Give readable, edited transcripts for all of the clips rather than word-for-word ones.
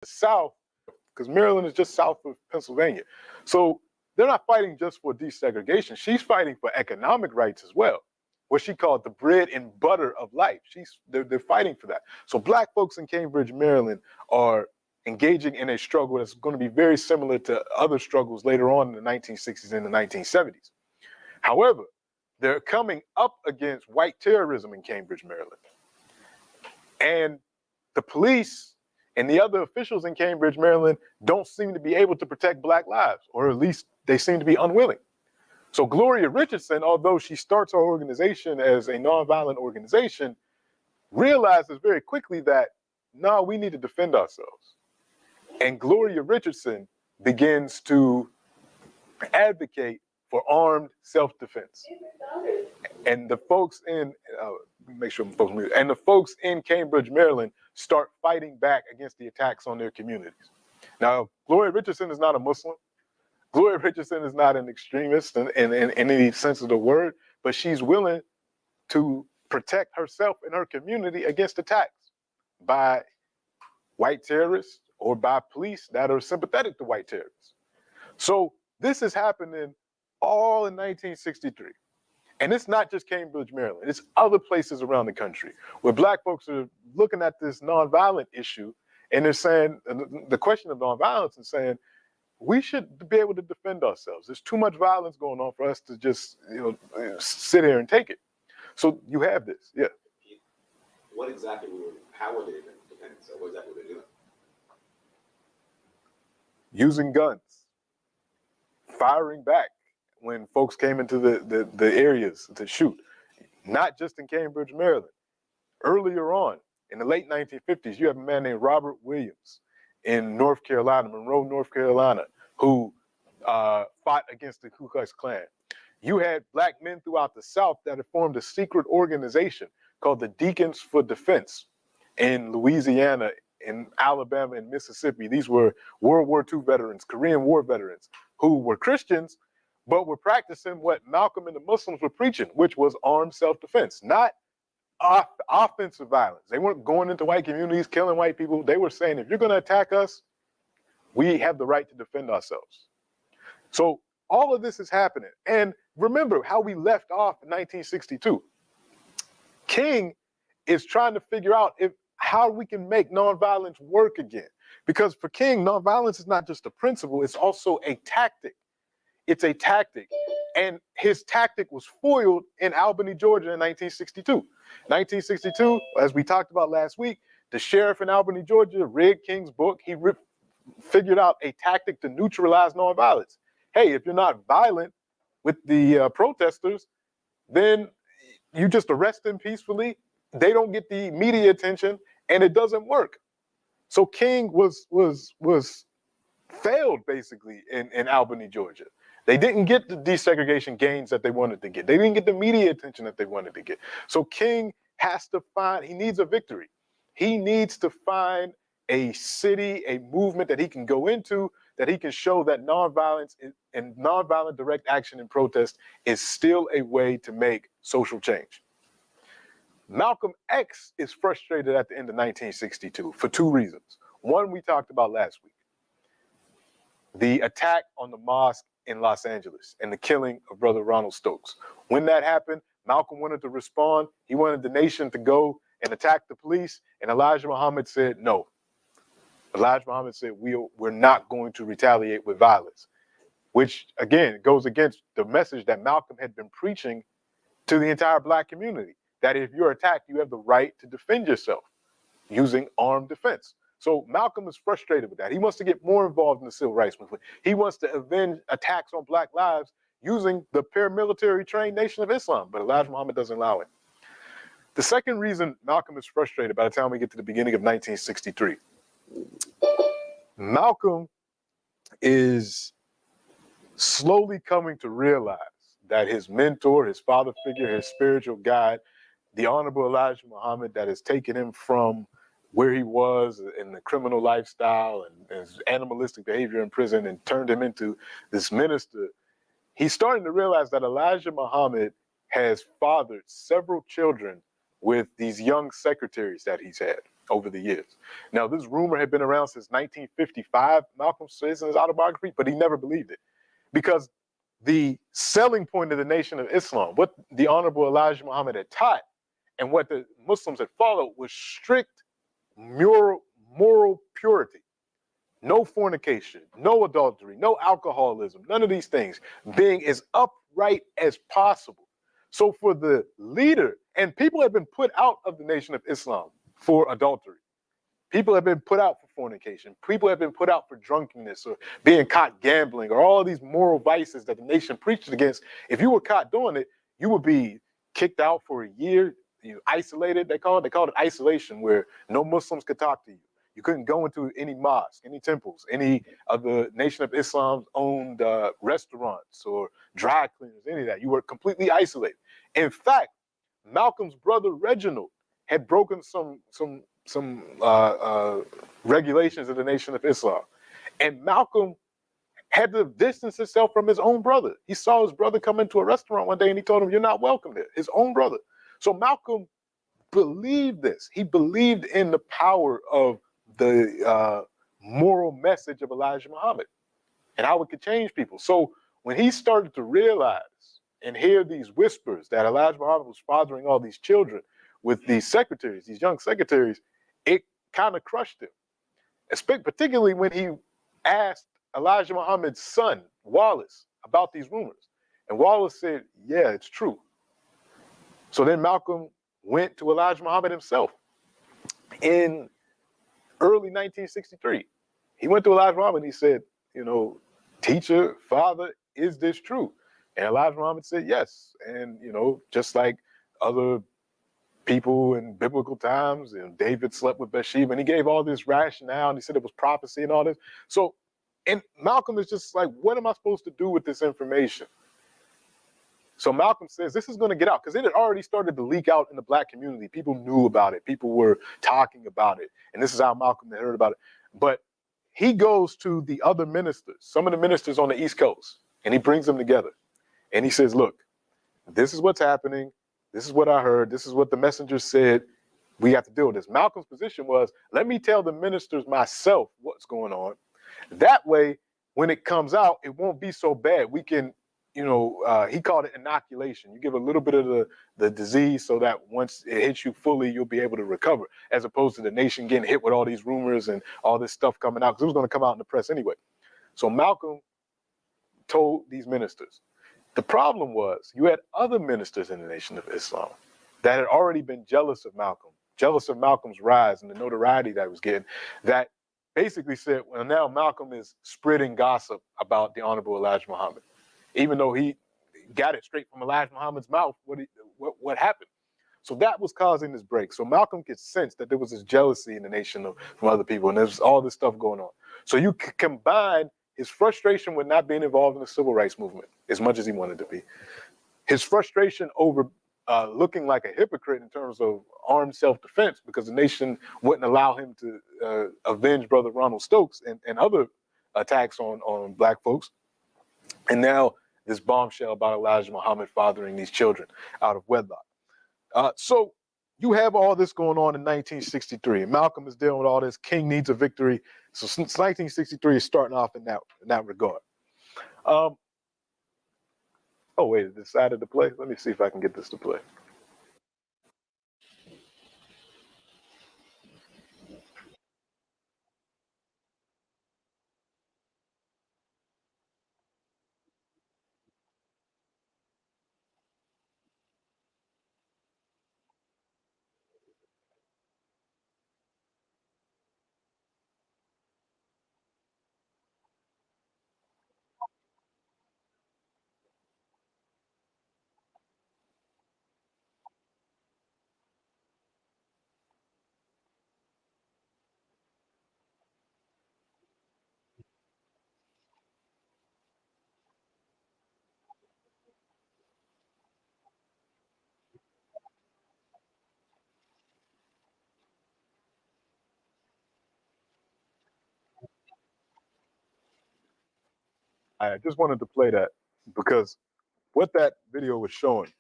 South, because Maryland is just south of Pennsylvania. So they're not fighting just for desegregation. She's fighting for economic rights as well, what she called the bread and butter of life. They're fighting for that. So black folks in Cambridge, Maryland are engaging in a struggle that's going to be very similar to other struggles later on in the 1960s and the 1970s. However, they're coming up against white terrorism in Cambridge, Maryland. And the police and the other officials in Cambridge, Maryland don't seem to be able to protect black lives, or at least they seem to be unwilling. So Gloria Richardson, although she starts her organization as a nonviolent organization, realizes very quickly that, no, we need to defend ourselves. And Gloria Richardson begins to advocate for armed self-defense. And the folks in, make sure folks mute, and the folks in Cambridge, Maryland start fighting back against the attacks on their communities. Now, Gloria Richardson is not a Muslim. Gloria Richardson is not an extremist in any sense of the word, but she's willing to protect herself and her community against attacks by white terrorists or by police that are sympathetic to white terrorists. So this is happening all in 1963. And it's not just Cambridge, Maryland. It's other places around the country where black folks are looking at this nonviolent issue and they're saying, the question of nonviolence, and saying, we should be able to defend ourselves. There's too much violence going on for us to just, sit here and take it. So you have this, yeah. What exactly how were they defending themselves? What exactly were they doing? Using guns, firing back when folks came into the areas to shoot, not just in Cambridge, Maryland. Earlier on, in the late 1950s, you have a man named Robert Williams in North Carolina, Monroe, North Carolina, who fought against the Ku Klux Klan. You had black men throughout the South that had formed a secret organization called the Deacons for Defense in Louisiana, in Alabama, and Mississippi. These were World War II veterans, Korean War veterans, who were Christians, but were practicing what Malcolm and the Muslims were preaching, which was armed self-defense, not offensive violence. They weren't going into white communities, killing white people. They were saying, if you're going to attack us, we have the right to defend ourselves. So all of this is happening. And remember how we left off in 1962. King is trying to figure out how we can make nonviolence work again. Because for King, nonviolence is not just a principle, it's also a tactic. It's a tactic. And his tactic was foiled in Albany, Georgia in 1962. 1962, as we talked about last week, the sheriff in Albany, Georgia, read King's book. He figured out a tactic to neutralize nonviolence. Hey, if you're not violent with the protesters, then you just arrest them peacefully. They don't get the media attention, and it doesn't work. So King was failed basically in Albany, Georgia. They didn't get the desegregation gains that they wanted to get. They didn't get the media attention that they wanted to get. So King has to he needs a victory. He needs to find a city, a movement that he can go into, that he can show that nonviolence and nonviolent direct action and protest is still a way to make social change. Malcolm X is frustrated at the end of 1962 for two reasons. One, we talked about last week. The attack on the mosque in Los Angeles and the killing of Brother Ronald Stokes. When that happened, Malcolm wanted to respond. He wanted the nation to go and attack the police, and Elijah Muhammad said no. Elijah Muhammad said, we're not going to retaliate with violence, which again goes against the message that Malcolm had been preaching to the entire black community, that if you're attacked, you have the right to defend yourself using armed defense. So Malcolm is frustrated with that. He wants to get more involved in the civil rights movement. He wants to avenge attacks on black lives using the paramilitary trained Nation of Islam, but Elijah Muhammad doesn't allow it. The second reason Malcolm is frustrated by the time we get to the beginning of 1963, Malcolm is slowly coming to realize that his mentor, his father figure, his spiritual guide, the Honorable Elijah Muhammad, that has taken him from where he was in the criminal lifestyle and his animalistic behavior in prison and turned him into this minister, he's starting to realize that Elijah Muhammad has fathered several children with these young secretaries that he's had. over the years. Now, this rumor had been around since 1955, Malcolm says in his autobiography, but he never believed it because the selling point of the Nation of Islam, what the Honorable Elijah Muhammad had taught and what the Muslims had followed was strict moral purity. No fornication, no adultery, no alcoholism, none of these things, being as upright as possible. So for the leader, and people have been put out of the Nation of Islam for adultery. People have been put out for fornication. People have been put out for drunkenness or being caught gambling or all these moral vices that the nation preached against. If you were caught doing it, you would be kicked out for a year, isolated. They called it isolation, where no Muslims could talk to you. You couldn't go into any mosque, any temples, any of the Nation of Islam's owned restaurants or dry cleaners, any of that. You were completely isolated. In fact, Malcolm's brother Reginald had broken some regulations of the Nation of Islam, and Malcolm had to distance himself from his own brother. He saw his brother come into a restaurant one day, and he told him, "You're not welcome here." His own brother. So Malcolm believed this. He believed in the power of the moral message of Elijah Muhammad and how it could change people. So when he started to realize and hear these whispers that Elijah Muhammad was fathering all these children with these secretaries, these young secretaries, it kind of crushed him. Particularly when he asked Elijah Muhammad's son, Wallace, about these rumors. And Wallace said, "Yeah, it's true." So then Malcolm went to Elijah Muhammad himself in early 1963. He went to Elijah Muhammad and he said, "Teacher, father, is this true?" And Elijah Muhammad said, "Yes." And, just like other people in biblical times, and David slept with Bathsheba, and he gave all this rationale, and he said it was prophecy and all this. So, and Malcolm is just like, what am I supposed to do with this information? So Malcolm says this is going to get out because it had already started to leak out in the black community. People knew about it. People were talking about it. And this is how Malcolm had heard about it. But he goes to the other ministers, some of the ministers on the East Coast, and he brings them together. And he says, "Look, this is what's happening. This is what I heard. This is what the messenger said. We have to deal with this." Malcolm's position was, let me tell the ministers myself what's going on. That way, when it comes out, it won't be so bad. We can, he called it inoculation. You give a little bit of the disease so that once it hits you fully, you'll be able to recover, as opposed to the nation getting hit with all these rumors and all this stuff coming out, because it was going to come out in the press anyway. So Malcolm told these ministers. The problem was you had other ministers in the Nation of Islam that had already been jealous of Malcolm's rise and the notoriety that he was getting, that basically said, well, now Malcolm is spreading gossip about the Honorable Elijah Muhammad, even though he got it straight from Elijah Muhammad's mouth, what happened. So that was causing this break. So Malcolm could sense that there was this jealousy in the nation from other people, and there's all this stuff going on. So you could combine his frustration with not being involved in the civil rights movement as much as he wanted to be, his frustration over looking like a hypocrite in terms of armed self-defense because the nation wouldn't allow him to avenge Brother Ronald Stokes and other attacks on black folks. And now this bombshell about Elijah Muhammad fathering these children out of wedlock. So you have all this going on in 1963. Malcolm is dealing with all this. King needs a victory. So since 1963 is starting off in that regard. Oh wait, it decided to play. Let me see if I can get this to play. I just wanted to play that because what that video was showing,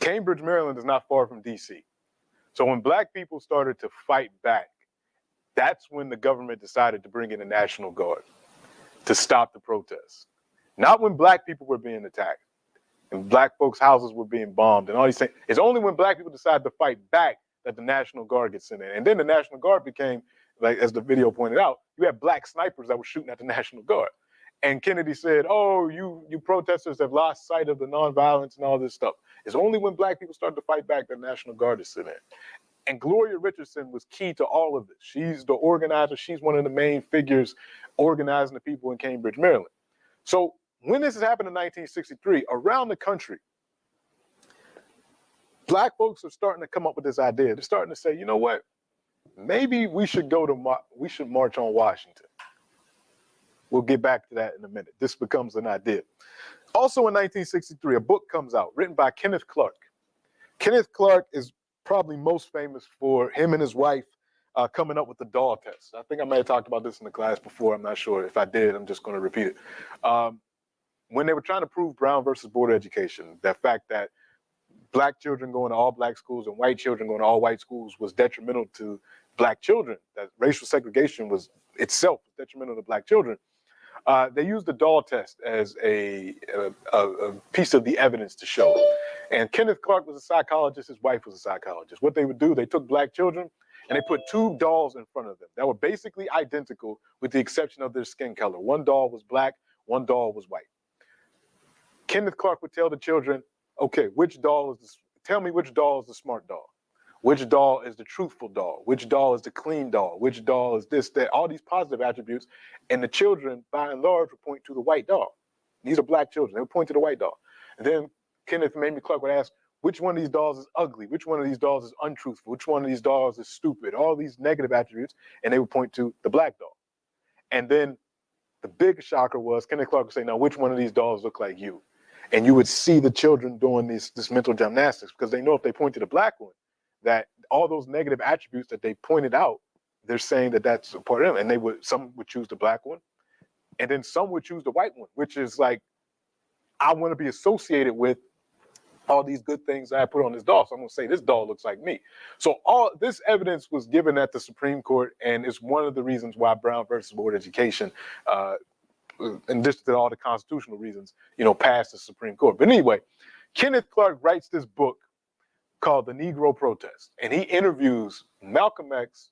Cambridge, Maryland is not far from DC. So when black people started to fight back, that's when the government decided to bring in the National Guard to stop the protests. Not when black people were being attacked and black folks' houses were being bombed and all these things. It's only when black people decided to fight back that the National Guard gets sent in. And then the National Guard became, like as the video pointed out, you had black snipers that were shooting at the National Guard. And Kennedy said, oh, you protesters have lost sight of the nonviolence and all this stuff. It's only when black people started to fight back that the National Guard is sent in. And Gloria Richardson was key to all of this. She's the organizer. She's one of the main figures organizing the people in Cambridge, Maryland. So when this has happened in 1963, around the country, black folks are starting to come up with this idea. They're starting to say, you know what? Maybe we should we should march on Washington. We'll get back to that in a minute. This becomes an idea. Also in 1963, a book comes out written by Kenneth Clark. Kenneth Clark is probably most famous for him and his wife coming up with the doll test. I think I may have talked about this in the class before. I'm not sure. If I did, I'm just going to repeat it. When they were trying to prove Brown versus Board of Education, the fact that black children going to all black schools and white children going to all white schools was detrimental to black children, that racial segregation was itself detrimental to black children, they used the doll test as a piece of the evidence to show. And Kenneth Clark was a psychologist. His wife was a psychologist. What they would do, they took black children and they put two dolls in front of them that were basically identical with the exception of their skin color. One doll was black, one doll was white. Kenneth Clark would tell the children, okay, tell me which doll is the smart doll. Which doll is the truthful doll? Which doll is the clean doll? Which doll is this, that, all these positive attributes. And the children, by and large, would point to the white doll. These are black children. They would point to the white doll. And then Kenneth Mamie Clark would ask, which one of these dolls is ugly? Which one of these dolls is untruthful? Which one of these dolls is stupid? All these negative attributes. And they would point to the black doll. And then the big shocker was Kenneth Clark would say, now, which one of these dolls look like you? And you would see the children doing this mental gymnastics because they know if they point to the black one, that all those negative attributes that they pointed out, they're saying that that's a part of them. And some would choose the black one, and then some would choose the white one, which is like, I want to be associated with all these good things that I put on this doll. So I'm going to say this doll looks like me. So all this evidence was given at the Supreme Court, and it's one of the reasons why Brown versus Board of Education, in addition to all the constitutional reasons, passed the Supreme Court. But anyway, Kenneth Clark writes this book called The Negro Protest. And he interviews Malcolm X,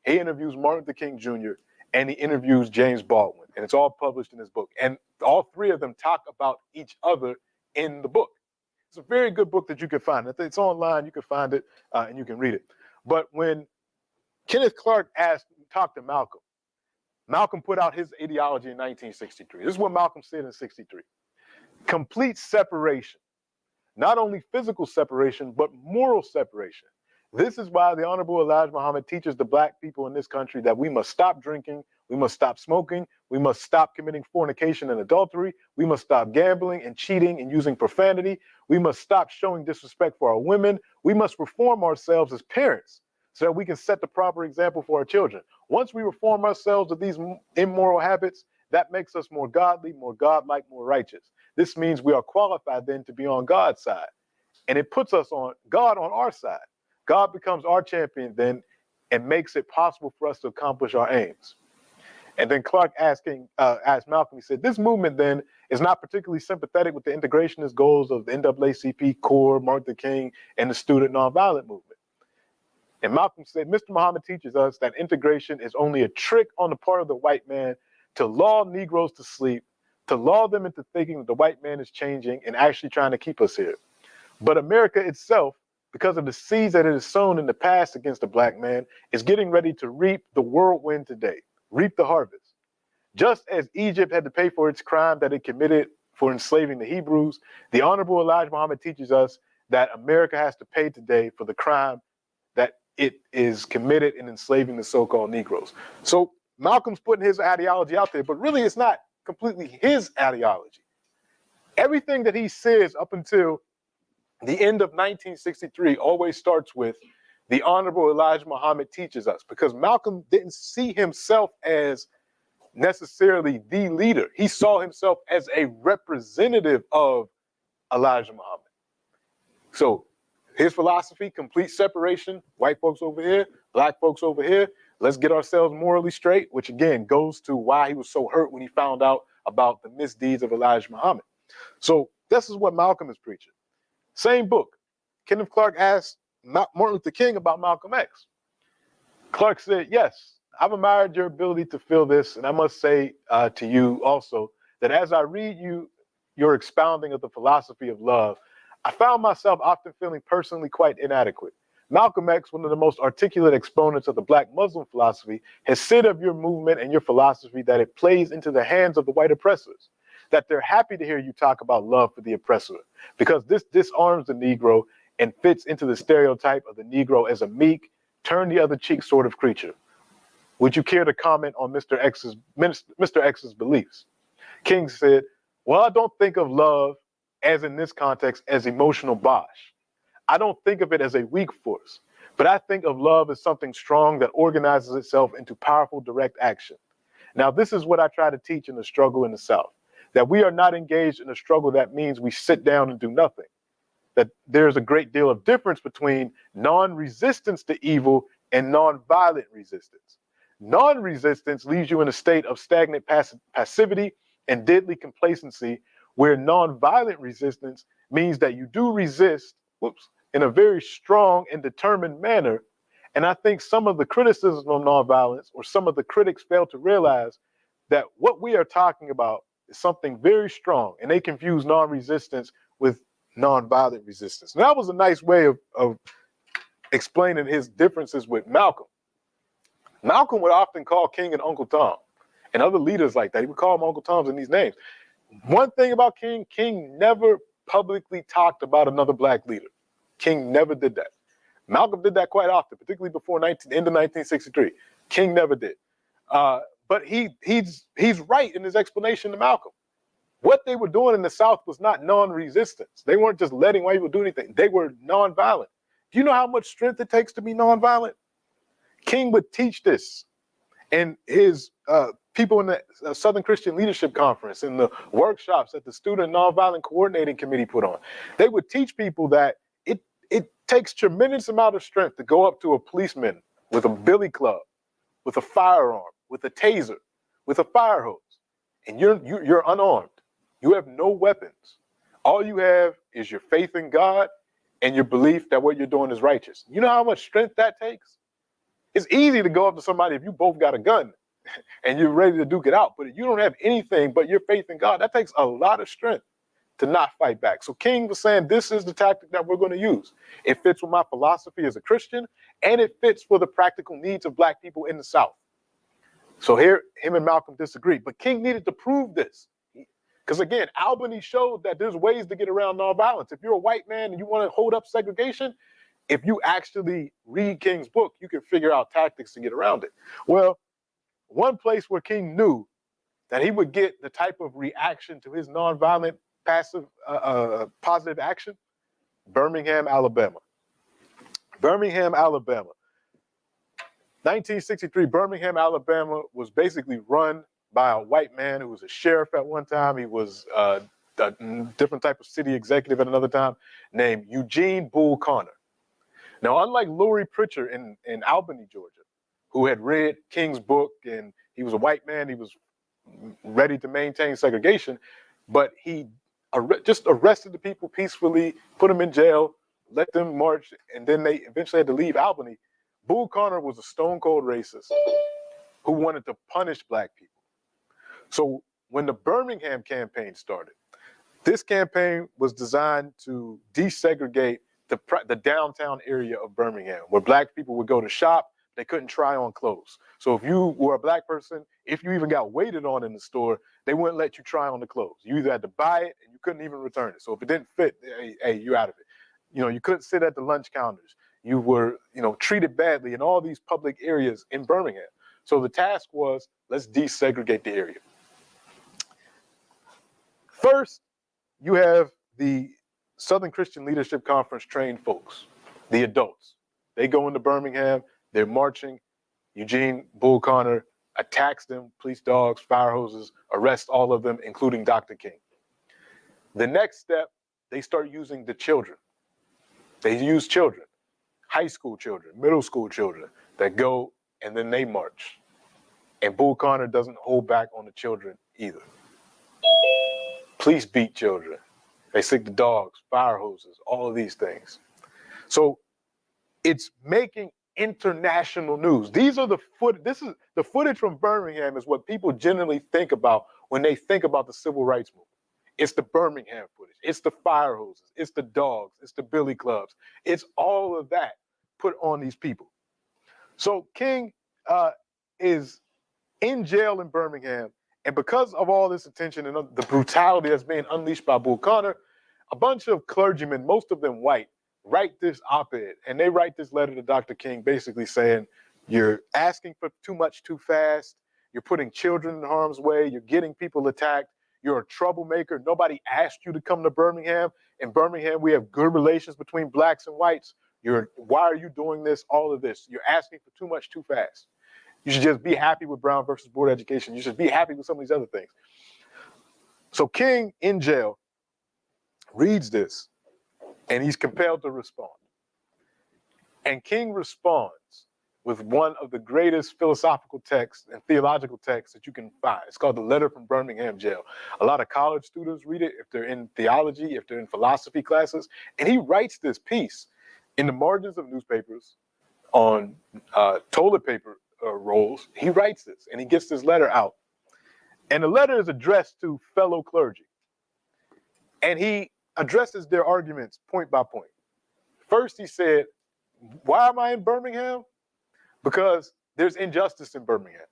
he interviews Martin Luther King Jr., and he interviews James Baldwin. And it's all published in his book. And all three of them talk about each other in the book. It's a very good book that you can find. It's online, you can find it, and you can read it. But when Kenneth Clark talked to Malcolm, Malcolm put out his ideology in 1963. This is what Malcolm said in 63. Complete separation. Not only physical separation, but moral separation. This is why the Honorable Elijah Muhammad teaches the black people in this country that we must stop drinking, we must stop smoking, we must stop committing fornication and adultery, we must stop gambling and cheating and using profanity, we must stop showing disrespect for our women, we must reform ourselves as parents so that we can set the proper example for our children. Once we reform ourselves of these immoral habits, that makes us more godly, more godlike, more righteous. This means we are qualified then to be on God's side. And it puts us on God on our side. God becomes our champion then and makes it possible for us to accomplish our aims. And then Clark asked Malcolm, he said, this movement then is not particularly sympathetic with the integrationist goals of the NAACP, CORE, Martin Luther King, and the student nonviolent movement. And Malcolm said, Mr. Muhammad teaches us that integration is only a trick on the part of the white man to lull Negroes to sleep, to lull them into thinking that the white man is changing and actually trying to keep us here. But America itself, because of the seeds that it has sown in the past against the black man, is getting ready to reap the whirlwind today, reap the harvest. Just as Egypt had to pay for its crime that it committed for enslaving the Hebrews, the Honorable Elijah Muhammad teaches us that America has to pay today for the crime that it is committed in enslaving the so-called Negroes. So Malcolm's putting his ideology out there, but really it's not completely his ideology. Everything that he says up until the end of 1963 always starts with the Honorable Elijah Muhammad teaches us, because Malcolm didn't see himself as necessarily the leader. He saw himself as a representative of Elijah Muhammad. So His philosophy, complete separation, white folks over here, black folks over here. Let's get ourselves morally straight, which again goes to why he was so hurt when he found out about the misdeeds of Elijah Muhammad. So this is what Malcolm is preaching. Same book. Kenneth Clark asked Martin Luther King about Malcolm X. Clark said, yes, I've admired your ability to feel this, and I must say to you also that as I read your expounding of the philosophy of love, I found myself often feeling personally quite inadequate. Malcolm X, one of the most articulate exponents of the Black Muslim philosophy, has said of your movement and your philosophy that it plays into the hands of the white oppressors, that they're happy to hear you talk about love for the oppressor, because this disarms the Negro and fits into the stereotype of the Negro as a meek, turn the other cheek sort of creature. Would you care to comment on Mr. X's beliefs? King said, well, I don't think of love as in this context as emotional bosh. I don't think of it as a weak force, but I think of love as something strong that organizes itself into powerful direct action. Now, this is what I try to teach in the struggle in the South, that we are not engaged in a struggle that means we sit down and do nothing, that there's a great deal of difference between non-resistance to evil and non-violent resistance. Non-resistance leaves you in a state of stagnant passivity and deadly complacency, where non-violent resistance means that you do resist, in a very strong and determined manner. And I think some of the criticism of nonviolence, or some of the critics, fail to realize that what we are talking about is something very strong, and they confuse non-resistance with nonviolent resistance. And that was a nice way of explaining his differences with Malcolm. Malcolm would often call King and Uncle Tom, and other leaders like that. He would call them Uncle Toms in these names. One thing about King, King never publicly talked about another black leader. King never did that. Malcolm did that quite often, particularly before end of 1963. King never did. But he's right in his explanation to Malcolm. What they were doing in the South was not non-resistance. They weren't just letting white people do anything. They were non-violent. Do you know how much strength it takes to be non-violent? King would teach this, and his people in the Southern Christian Leadership Conference and the workshops that the Student Nonviolent Coordinating Committee put on, they would teach people that it takes tremendous amount of strength to go up to a policeman with a billy club, with a firearm, with a taser, with a fire hose, and you're unarmed. You have no weapons. All you have is your faith in God and your belief that what you're doing is righteous. You know how much strength that takes? It's easy to go up to somebody if you both got a gun and you're ready to duke it out, but if you don't have anything but your faith in God, that takes a lot of strength to not fight back. So King was saying, this is the tactic that we're going to use. It fits with my philosophy as a Christian, and it fits for the practical needs of black people in the South. So here, him and Malcolm disagree, but King needed to prove this. Because again, Albany showed that there's ways to get around nonviolence. If you're a white man and you want to hold up segregation, if you actually read King's book, you can figure out tactics to get around it. Well, one place where King knew that he would get the type of reaction to his nonviolent positive action, Birmingham, Alabama. Birmingham, Alabama. 1963, Birmingham, Alabama was basically run by a white man who was a sheriff at one time. He was a different type of city executive at another time, named Eugene Bull Connor. Now, unlike Laurie Pritchard in Albany, Georgia, who had read King's book and he was a white man, he was ready to maintain segregation, but he just arrested the people peacefully, put them in jail, let them march, and then they eventually had to leave Albany. Bull Connor was a stone cold racist who wanted to punish black people. So when the Birmingham campaign started, this campaign was designed to desegregate the downtown area of Birmingham, where black people would go to shop, they couldn't try on clothes. So if you were a black person, if you even got waited on in the store, they wouldn't let you try on the clothes. You either had to buy it and you couldn't even return it. So if it didn't fit, hey, you're out of it. You know, you couldn't sit at the lunch counters. You were, treated badly in all these public areas in Birmingham. So the task was, let's desegregate the area. First, you have the Southern Christian Leadership Conference trained folks, the adults. They go into Birmingham, they're marching. Eugene Bull Connor attacks them, police dogs, fire hoses, arrests all of them, including Dr. King. The next step, they start using the children. They use children, high school children, middle school children that go and then they march. And Bull Connor doesn't hold back on the children either. Police beat children. They stick to dogs, fire hoses, all of these things. So it's making international news. This is the footage from Birmingham is what people generally think about when they think about the civil rights movement. It's the Birmingham footage. It's the fire hoses. It's the dogs. It's the billy clubs. It's all of that put on these people. So King is in jail in Birmingham, and because of all this attention and the brutality that's being unleashed by Bull Connor, a bunch of clergymen, most of them white, write this op-ed, and they write this letter to Dr. King basically saying, you're asking for too much too fast, you're putting children in harm's way, you're getting people attacked, you're a troublemaker, nobody asked you to come to Birmingham. In Birmingham, we have good relations between blacks and whites. Why are you doing this, all of this? You're asking for too much too fast. You should just be happy with Brown versus Board of Education. You should be happy with some of these other things. So King in jail reads this, and he's compelled to respond. And King responds with one of the greatest philosophical texts and theological texts that you can find. It's called The Letter from Birmingham Jail. A lot of college students read it if they're in theology, if they're in philosophy classes. And he writes this piece in the margins of newspapers on toilet paper rolls. He writes this, and he gets this letter out. And the letter is addressed to fellow clergy. And he addresses their arguments point by point. First, he said, why am I in Birmingham? Because there's injustice in Birmingham.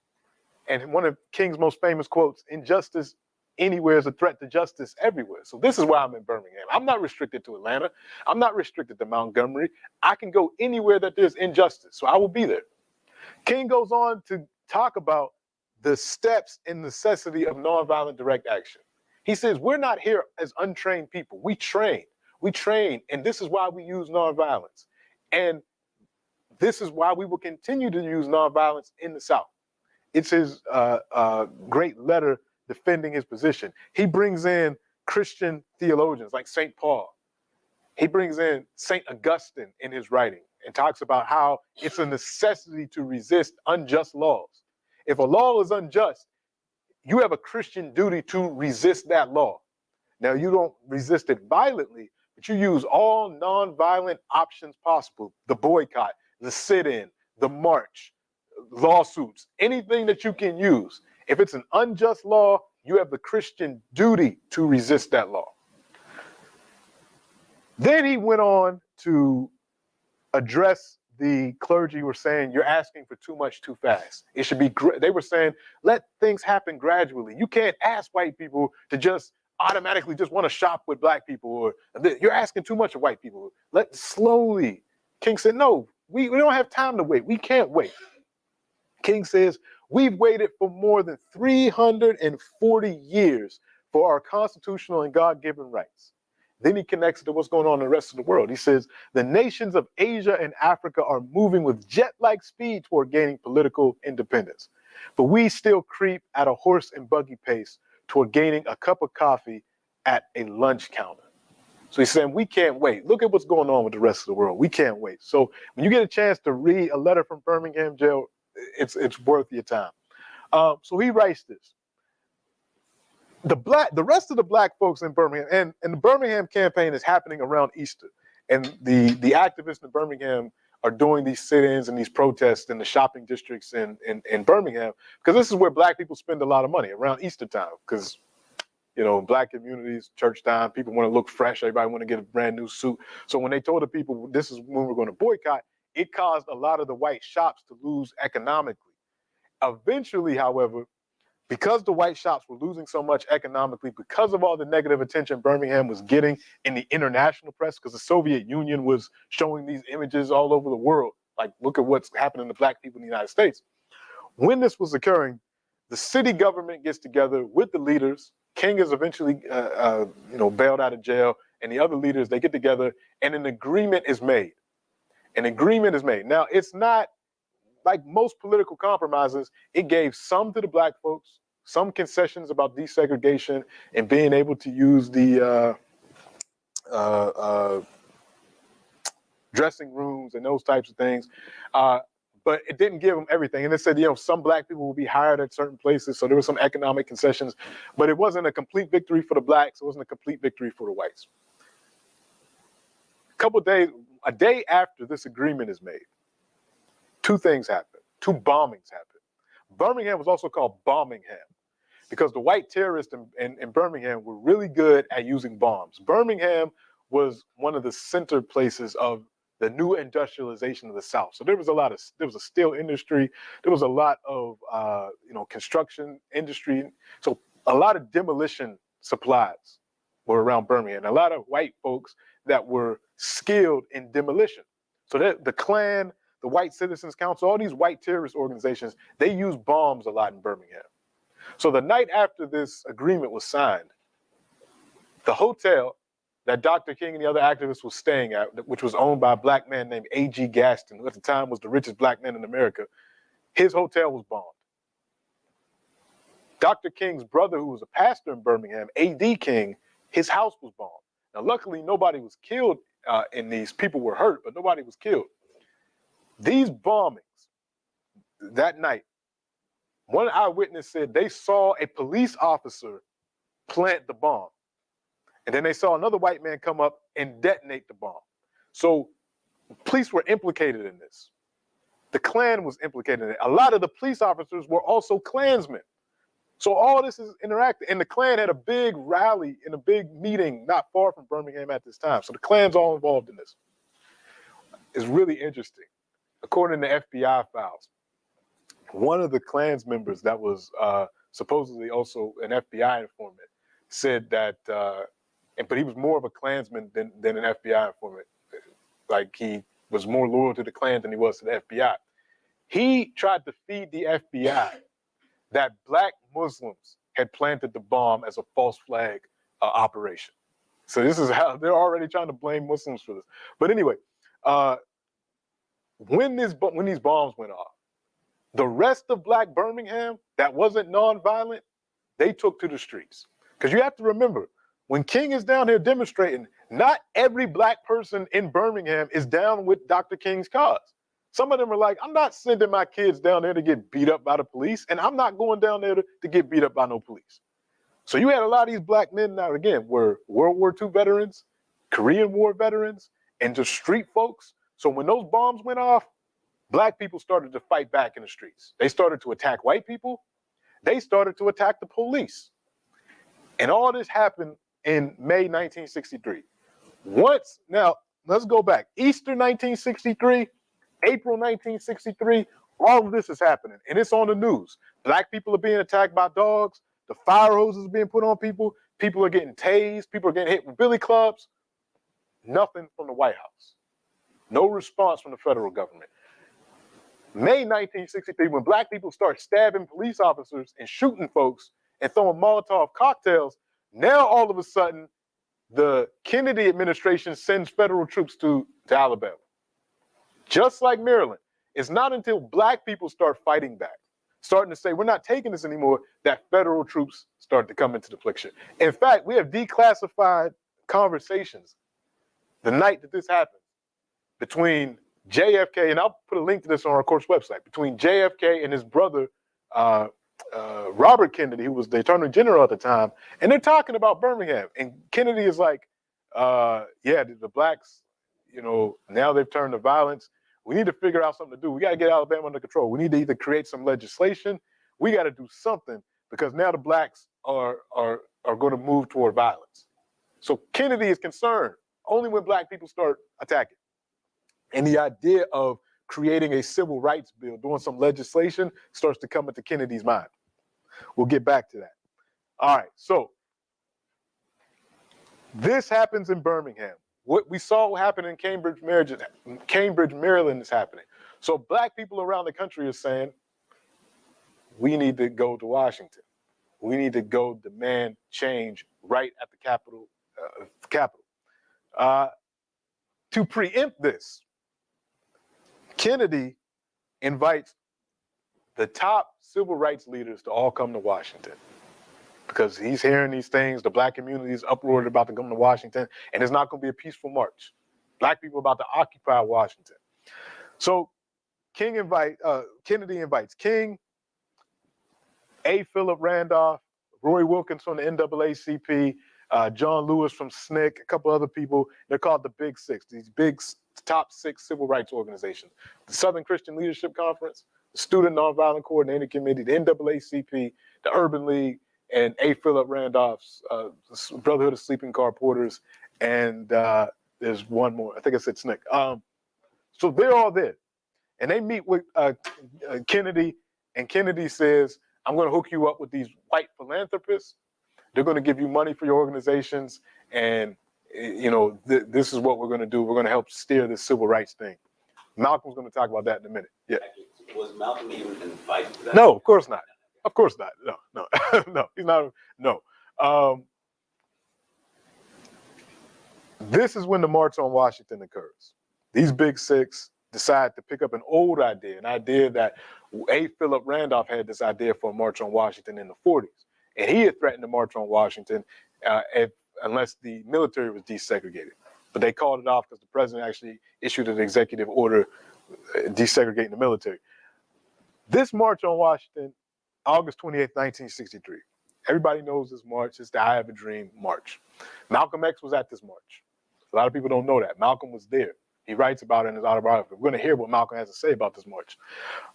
And one of King's most famous quotes, injustice anywhere is a threat to justice everywhere. So this is why I'm in Birmingham. I'm not restricted to Atlanta. I'm not restricted to Montgomery. I can go anywhere that there's injustice. So I will be there. King goes on to talk about the steps and necessity of nonviolent direct action. He says, we're not here as untrained people. We train, and this is why we use nonviolence. And this is why we will continue to use nonviolence in the South. It's his great letter defending his position. He brings in Christian theologians like St. Paul. He brings in St. Augustine in his writing and talks about how it's a necessity to resist unjust laws. If a law is unjust, you have a Christian duty to resist that law. Now, you don't resist it violently, but you use all nonviolent options possible. The boycott, the sit-in, the march, lawsuits, anything that you can use. If it's an unjust law, you have the Christian duty to resist that law. Then he went on to address the clergy who were saying, you're asking for too much too fast. It should be, they were saying, let things happen gradually. You can't ask white people to just automatically just want to shop with black people, or you're asking too much of white people. Let slowly. King said, no, we don't have time to wait. We can't wait. King says, we've waited for more than 340 years for our constitutional and God-given rights. Then he connects it to what's going on in the rest of the world. He says, the nations of Asia and Africa are moving with jet-like speed toward gaining political independence. But we still creep at a horse and buggy pace toward gaining a cup of coffee at a lunch counter. So he's saying, we can't wait. Look at what's going on with the rest of the world. We can't wait. So when you get a chance to read a letter from Birmingham jail, it's worth your time. So he writes this. The rest of the black folks in Birmingham, and the Birmingham campaign is happening around Easter. And the activists in Birmingham are doing these sit-ins and these protests in the shopping districts in Birmingham, because this is where black people spend a lot of money around Easter time. Because, you know, black communities, church time, people want to look fresh. Everybody want to get a brand new suit. So when they told the people this is when we're going to boycott, it caused a lot of the white shops to lose economically. Eventually, however, because the white shops were losing so much economically, because of all the negative attention Birmingham was getting in the international press, because the Soviet Union was showing these images all over the world, like, look at what's happening to black people in the United States. When this was occurring, the city government gets together with the leaders. King is eventually, bailed out of jail, and the other leaders, they get together, and an agreement is made. An agreement is made. Now, it's not like most political compromises. It gave some to the black folks, some concessions about desegregation and being able to use the dressing rooms and those types of things. But it didn't give them everything. And it said, some black people will be hired at certain places. So there were some economic concessions, but it wasn't a complete victory for the blacks. It wasn't a complete victory for the whites. A day after this agreement is made, two things happen. Two bombings happen. Birmingham was also called Bombingham because the white terrorists in Birmingham were really good at using bombs. Birmingham was one of the center places of the new industrialization of the South. So there was a steel industry. There was a lot of, construction industry. So a lot of demolition supplies were around Birmingham. A lot of white folks that were skilled in demolition. So the Klan, the White Citizens Council, all these white terrorist organizations, they use bombs a lot in Birmingham. So the night after this agreement was signed, the hotel that Dr. King and the other activists were staying at, which was owned by a black man named A.G. Gaston, who at the time was the richest black man in America, his hotel was bombed. Dr. King's brother, who was a pastor in Birmingham, A.D. King, his house was bombed. Now, luckily, nobody was killed in these. People were hurt, but nobody was killed. These bombings that night, one eyewitness said they saw a police officer plant the bomb. And then they saw another white man come up and detonate the bomb. So police were implicated in this. The Klan was implicated in it. A lot of the police officers were also Klansmen. So all this is interactive. And the Klan had a big rally and a big meeting not far from Birmingham at this time. So the Klan's all involved in this. It's really interesting. According to FBI files, one of the Klan's members that was supposedly also an FBI informant said that, but he was more of a Klansman than an FBI informant. Like he was more loyal to the Klan than he was to the FBI. He tried to feed the FBI that black Muslims had planted the bomb as a false flag operation. So this is how they're already trying to blame Muslims for this. But anyway, when these bombs went off, the rest of black Birmingham that wasn't nonviolent, they took to the streets. Because you have to remember, when King is down here demonstrating, not every black person in Birmingham is down with Dr. King's cause. Some of them are like, I'm not sending my kids down there to get beat up by the police, and I'm not going down there to get beat up by no police. So you had a lot of these black men now, again, were World War II veterans, Korean War veterans, and just street folks. So when those bombs went off, black people started to fight back in the streets. They started to attack white people. They started to attack the police. And all this happened in May 1963. Now, let's go back. Easter 1963, April 1963, all of this is happening. And it's on the news. Black people are being attacked by dogs. The fire hoses are being put on people. People are getting tased. People are getting hit with billy clubs. Nothing from the White House. No response from the federal government. May 1963, when black people start stabbing police officers and shooting folks and throwing Molotov cocktails, now all of a sudden, the Kennedy administration sends federal troops to Alabama. Just like Maryland. It's not until black people start fighting back, starting to say, we're not taking this anymore, that federal troops start to come into the picture. In fact, we have declassified conversations the night that this happened between JFK, and I'll put a link to this on our course website, between JFK and his brother, Robert Kennedy, who was the Attorney General at the time, and they're talking about Birmingham. And Kennedy is like, the blacks, now they've turned to violence. We need to figure out something to do. We got to get Alabama under control. We need to either create some legislation. We got to do something because now the blacks are going to move toward violence. So Kennedy is concerned only when black people start attacking. And the idea of creating a civil rights bill, doing some legislation, starts to come into Kennedy's mind. We'll get back to that. All right, so this happens in Birmingham. What we saw happen in Cambridge, Maryland is happening. So black people around the country are saying, we need to go to Washington. We need to go demand change right at the Capitol. To preempt this, Kennedy invites the top civil rights leaders to all come to Washington because he's hearing these things. The black community is uproared about to come to Washington, and it's not going to be a peaceful march. Black people about to occupy Washington. So Kennedy invites King, A. Philip Randolph, Roy Wilkins from the NAACP, John Lewis from SNCC, a couple other people. They're called the Big Six, these top six civil rights organizations. The Southern Christian Leadership Conference, the Student Nonviolent Coordinating Committee, the NAACP, the Urban League, and A. Philip Randolph's Brotherhood of Sleeping Car Porters, and there's one more. I think I said SNCC. So they're all there. And they meet with Kennedy, and Kennedy says, I'm going to hook you up with these white philanthropists. They're going to give you money for your organizations, and this is what we're going to do. We're going to help steer this civil rights thing. Malcolm's going to talk about that in a minute. Yeah. Was Malcolm even invited to that? No, of course not. Of course not. No, no, he's not. No. This is when the March on Washington occurs. These Big Six decide to pick up an old idea, an idea that A. Philip Randolph had this idea for a March on Washington in the 40s. And he had threatened to march on Washington unless the military was desegregated. But they called it off because the president actually issued an executive order desegregating the military. This March on Washington, August 28th, 1963. Everybody knows this march. It's the I Have a Dream March. Malcolm X was at this march. A lot of people don't know that. Malcolm was there. He writes about it in his autobiography. We're going to hear what Malcolm has to say about this march.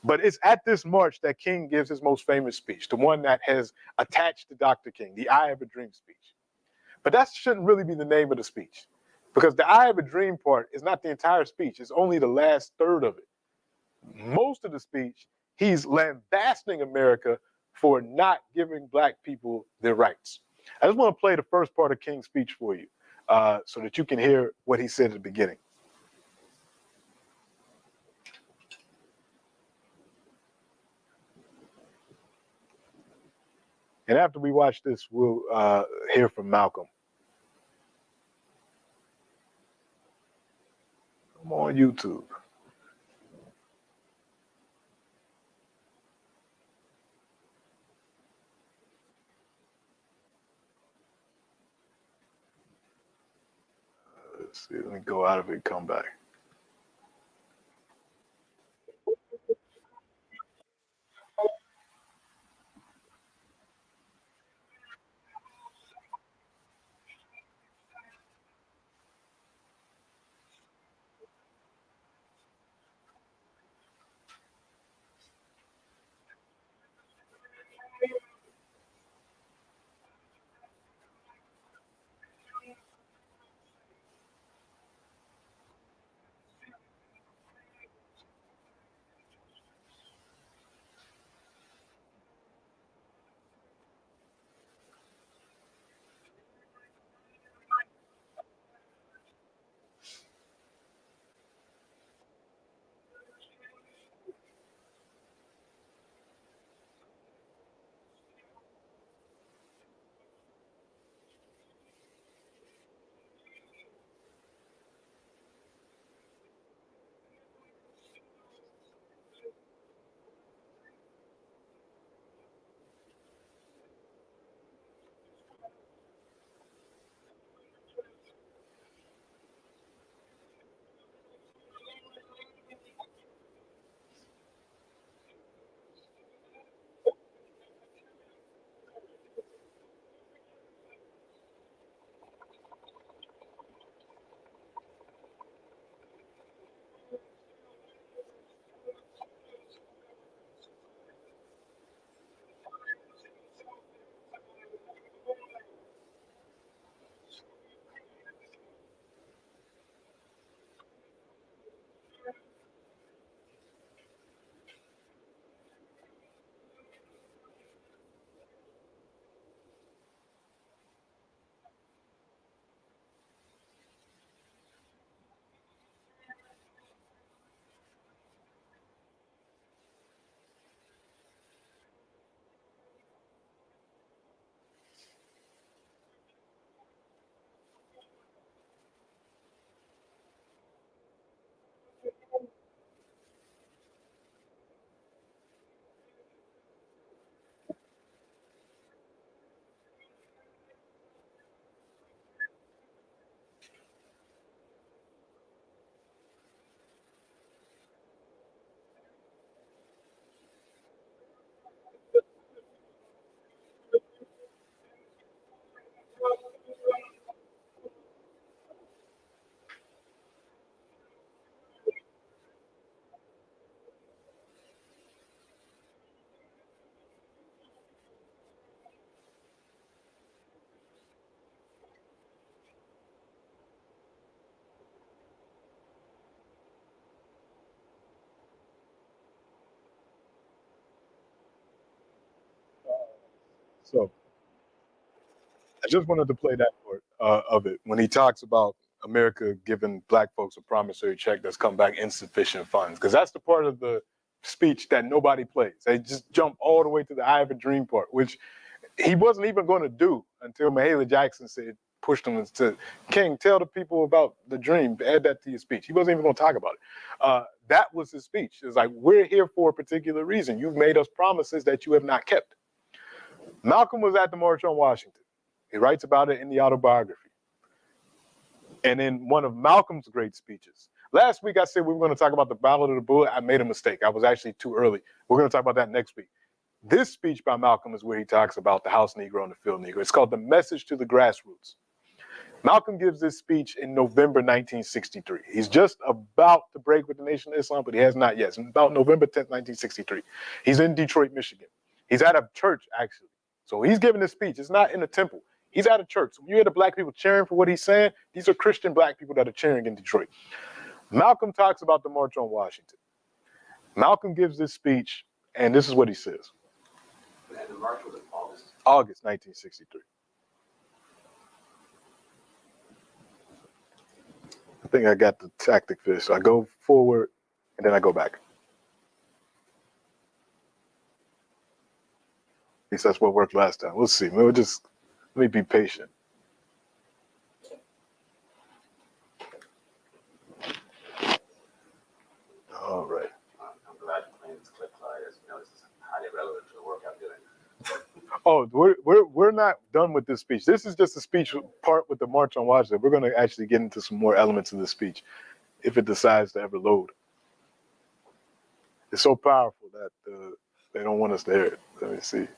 But it's at this march that King gives his most famous speech, the one that has attached to Dr. King, the I Have a Dream speech. But that shouldn't really be the name of the speech, because the I Have a Dream part is not the entire speech. It's only the last third of it. Most of the speech, he's lambasting America for not giving Black people their rights. I just want to play the first part of King's speech for you so that you can hear what he said at the beginning. And after we watch this, we'll hear from Malcolm. I'm on YouTube. Let's see, let me go out of it and come back. So I just wanted to play that part of it when he talks about America giving black folks a promissory check that's come back insufficient funds, because that's the part of the speech that nobody plays. They just jump all the way to the "I have a dream" part, which he wasn't even going to do until Mahalia Jackson said, pushed him to, King, tell the people about the dream, add that to your speech. He wasn't even going to talk about it. That was his speech. It's like, we're here for a particular reason. You've made us promises that you have not kept. Malcolm was at the March on Washington. He writes about it in the autobiography. And in one of Malcolm's great speeches, last week I said we were going to talk about the Ballad of the Bullet. I made a mistake. I was actually too early. We're going to talk about that next week. This speech by Malcolm is where he talks about the house Negro and the field Negro. It's called The Message to the Grassroots. Malcolm gives this speech in November 1963. He's just about to break with the Nation of Islam, but he has not yet. It's about November 10th, 1963. He's in Detroit, Michigan. He's at a church, actually. So he's giving this speech. It's not in a temple. He's at a church. So when you hear the black people cheering for what he's saying, these are Christian black people that are cheering in Detroit. Malcolm talks about the March on Washington. Malcolm gives this speech, and this is what he says. And the march was in August. August 1963. I think I got the tactic for this. So I go forward, and then I go back. At least that's what worked last time. We'll see. Let me be patient. All right. I'm glad you're playing this clip, Clyde. As you know, this is highly relevant to the work I'm doing. Oh, we're not done with this speech. This is just a speech part with the March on Washington. We're going to actually get into some more elements of this speech if it decides to ever load. It's so powerful that they don't want us to hear it. Let me see.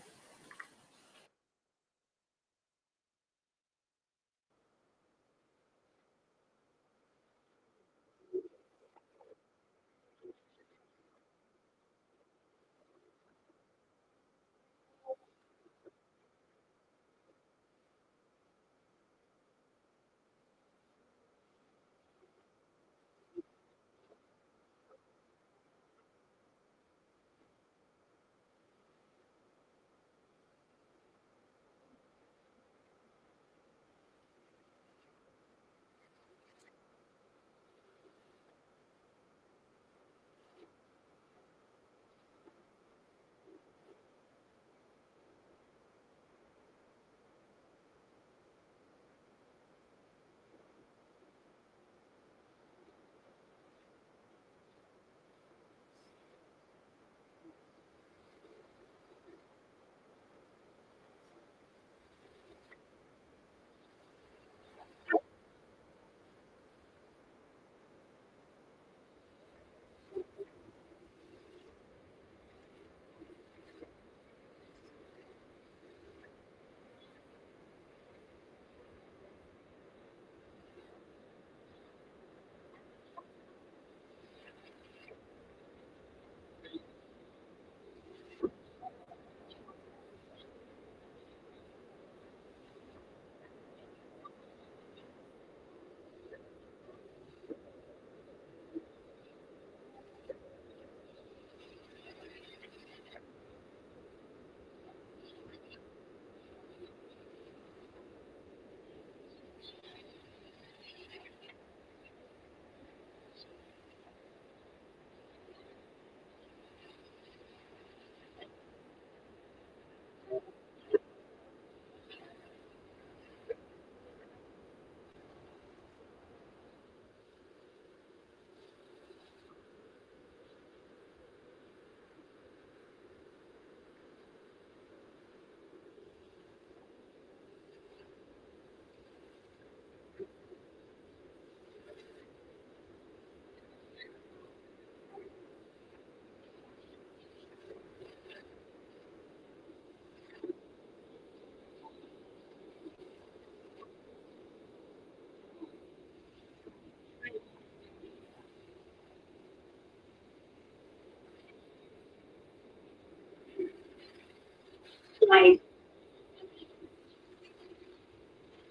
Like,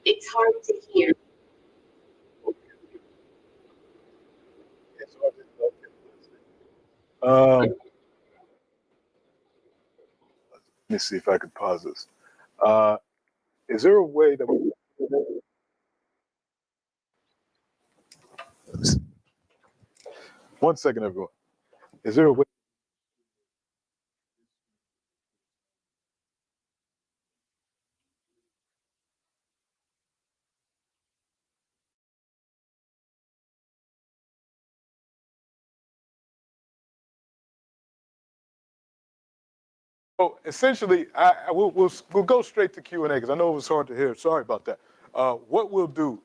it's hard to hear. Let me see if I can pause this. Is there a way that we... One second, everyone. Is there a way? So essentially, we'll go straight to Q&A because I know it was hard to hear. Sorry about that. What we'll do,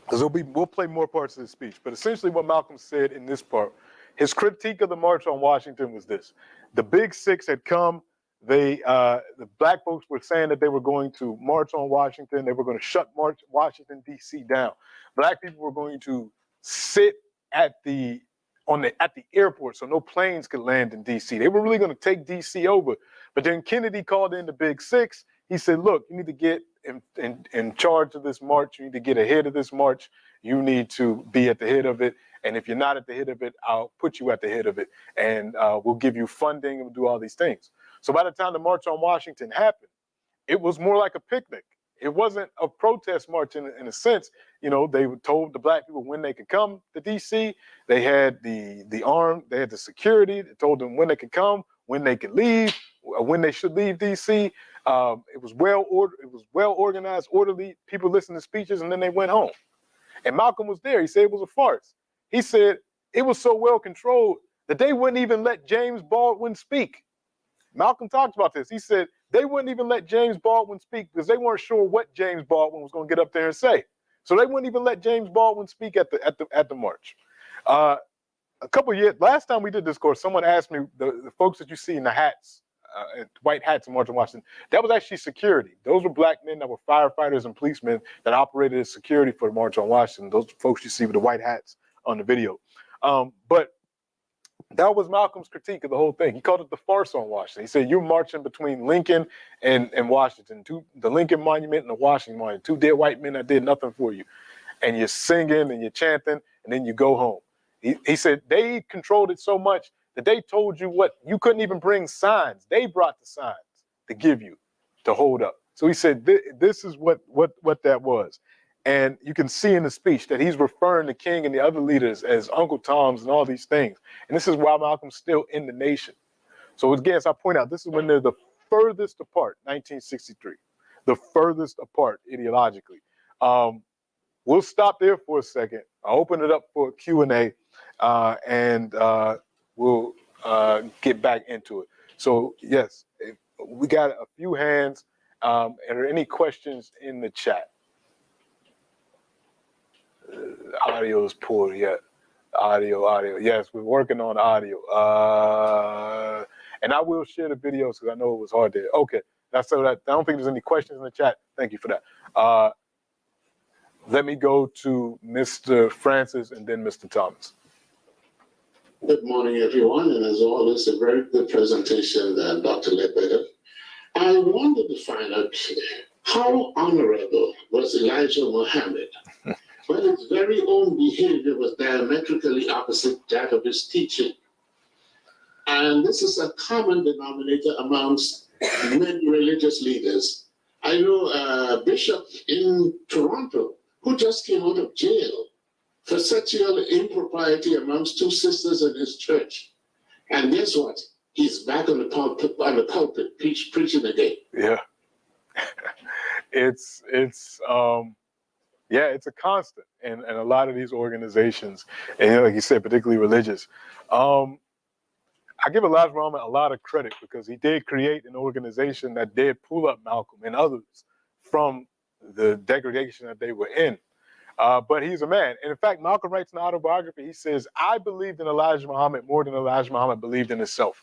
because we'll play more parts of the speech, but essentially what Malcolm said in this part, his critique of the March on Washington was this: the Big Six had come. The black folks were saying that they were going to march on Washington. They were going to shut Washington D.C. down. Black people were going to sit at the airport so no planes could land in D.C. They were really going to take D.C. over. But then Kennedy called in the Big Six. He said, look, you need to get in charge of this march. You need to get ahead of this march. You need to be at the head of it. And if you're not at the head of it, I'll put you at the head of it. And we'll give you funding and we'll do all these things. So by the time the March on Washington happened, it was more like a picnic. It wasn't a protest march in a sense. You know, they told the black people when they could come to D.C. They had the arm, they had the security. They told them when they could come, when they could leave, when they should leave D.C. It was well ordered. It was well organized, orderly. People listened to speeches and then they went home. And Malcolm was there. He said it was a farce. He said it was so well controlled that they wouldn't even let James Baldwin speak. Malcolm talked about this. He said they wouldn't even let James Baldwin speak because they weren't sure what James Baldwin was going to get up there and say. So they wouldn't even let James Baldwin speak at the march. A couple of years, last time we did this course, someone asked me the folks that you see in the hats, white hats in March on Washington, that was actually security. Those were black men that were firefighters and policemen that operated as security for the March on Washington. Those folks you see with the white hats on the video. But that was Malcolm's critique of the whole thing. He called it the farce on Washington. He said, you're marching between Lincoln and Washington, the Lincoln Monument and the Washington Monument, two dead white men that did nothing for you. And you're singing and you're chanting, and then you go home. He said they controlled it so much that they told you what, you couldn't even bring signs. They brought the signs to give you, to hold up. So he said, this is what that was. And you can see in the speech that he's referring to King and the other leaders as Uncle Toms and all these things. And this is why Malcolm's still in the nation. So again, as I point out, this is when they're the furthest apart, 1963, the furthest apart ideologically. We'll stop there for a second. I'll open it up for Q&A, and we'll get back into it. So yes, we got a few hands. Are there any questions in the chat? Audio is poor yet. Audio. Yes, we're working on audio. And I will share the videos because I know it was hard to. Okay, that's so that I don't think there's any questions in the chat. Thank you for that. Let me go to Mr. Francis and then Mr. Thomas. Good morning, everyone, and as always, a very good presentation, Dr. Ledbetter. I wanted to find out how honorable was Elijah Muhammad. But his very own behavior was diametrically opposite that of his teaching. And this is a common denominator amongst many religious leaders. I know a bishop in Toronto who just came out of jail for sexual impropriety amongst two sisters in his church. And guess what? He's back on the pulpit preaching again. Yeah. It's a constant in a lot of these organizations, and like you said, particularly religious. I give Elijah Muhammad a lot of credit because he did create an organization that did pull up Malcolm and others from the degradation that they were in. But he's a man. And in fact, Malcolm writes in the autobiography, he says, I believed in Elijah Muhammad more than Elijah Muhammad believed in himself.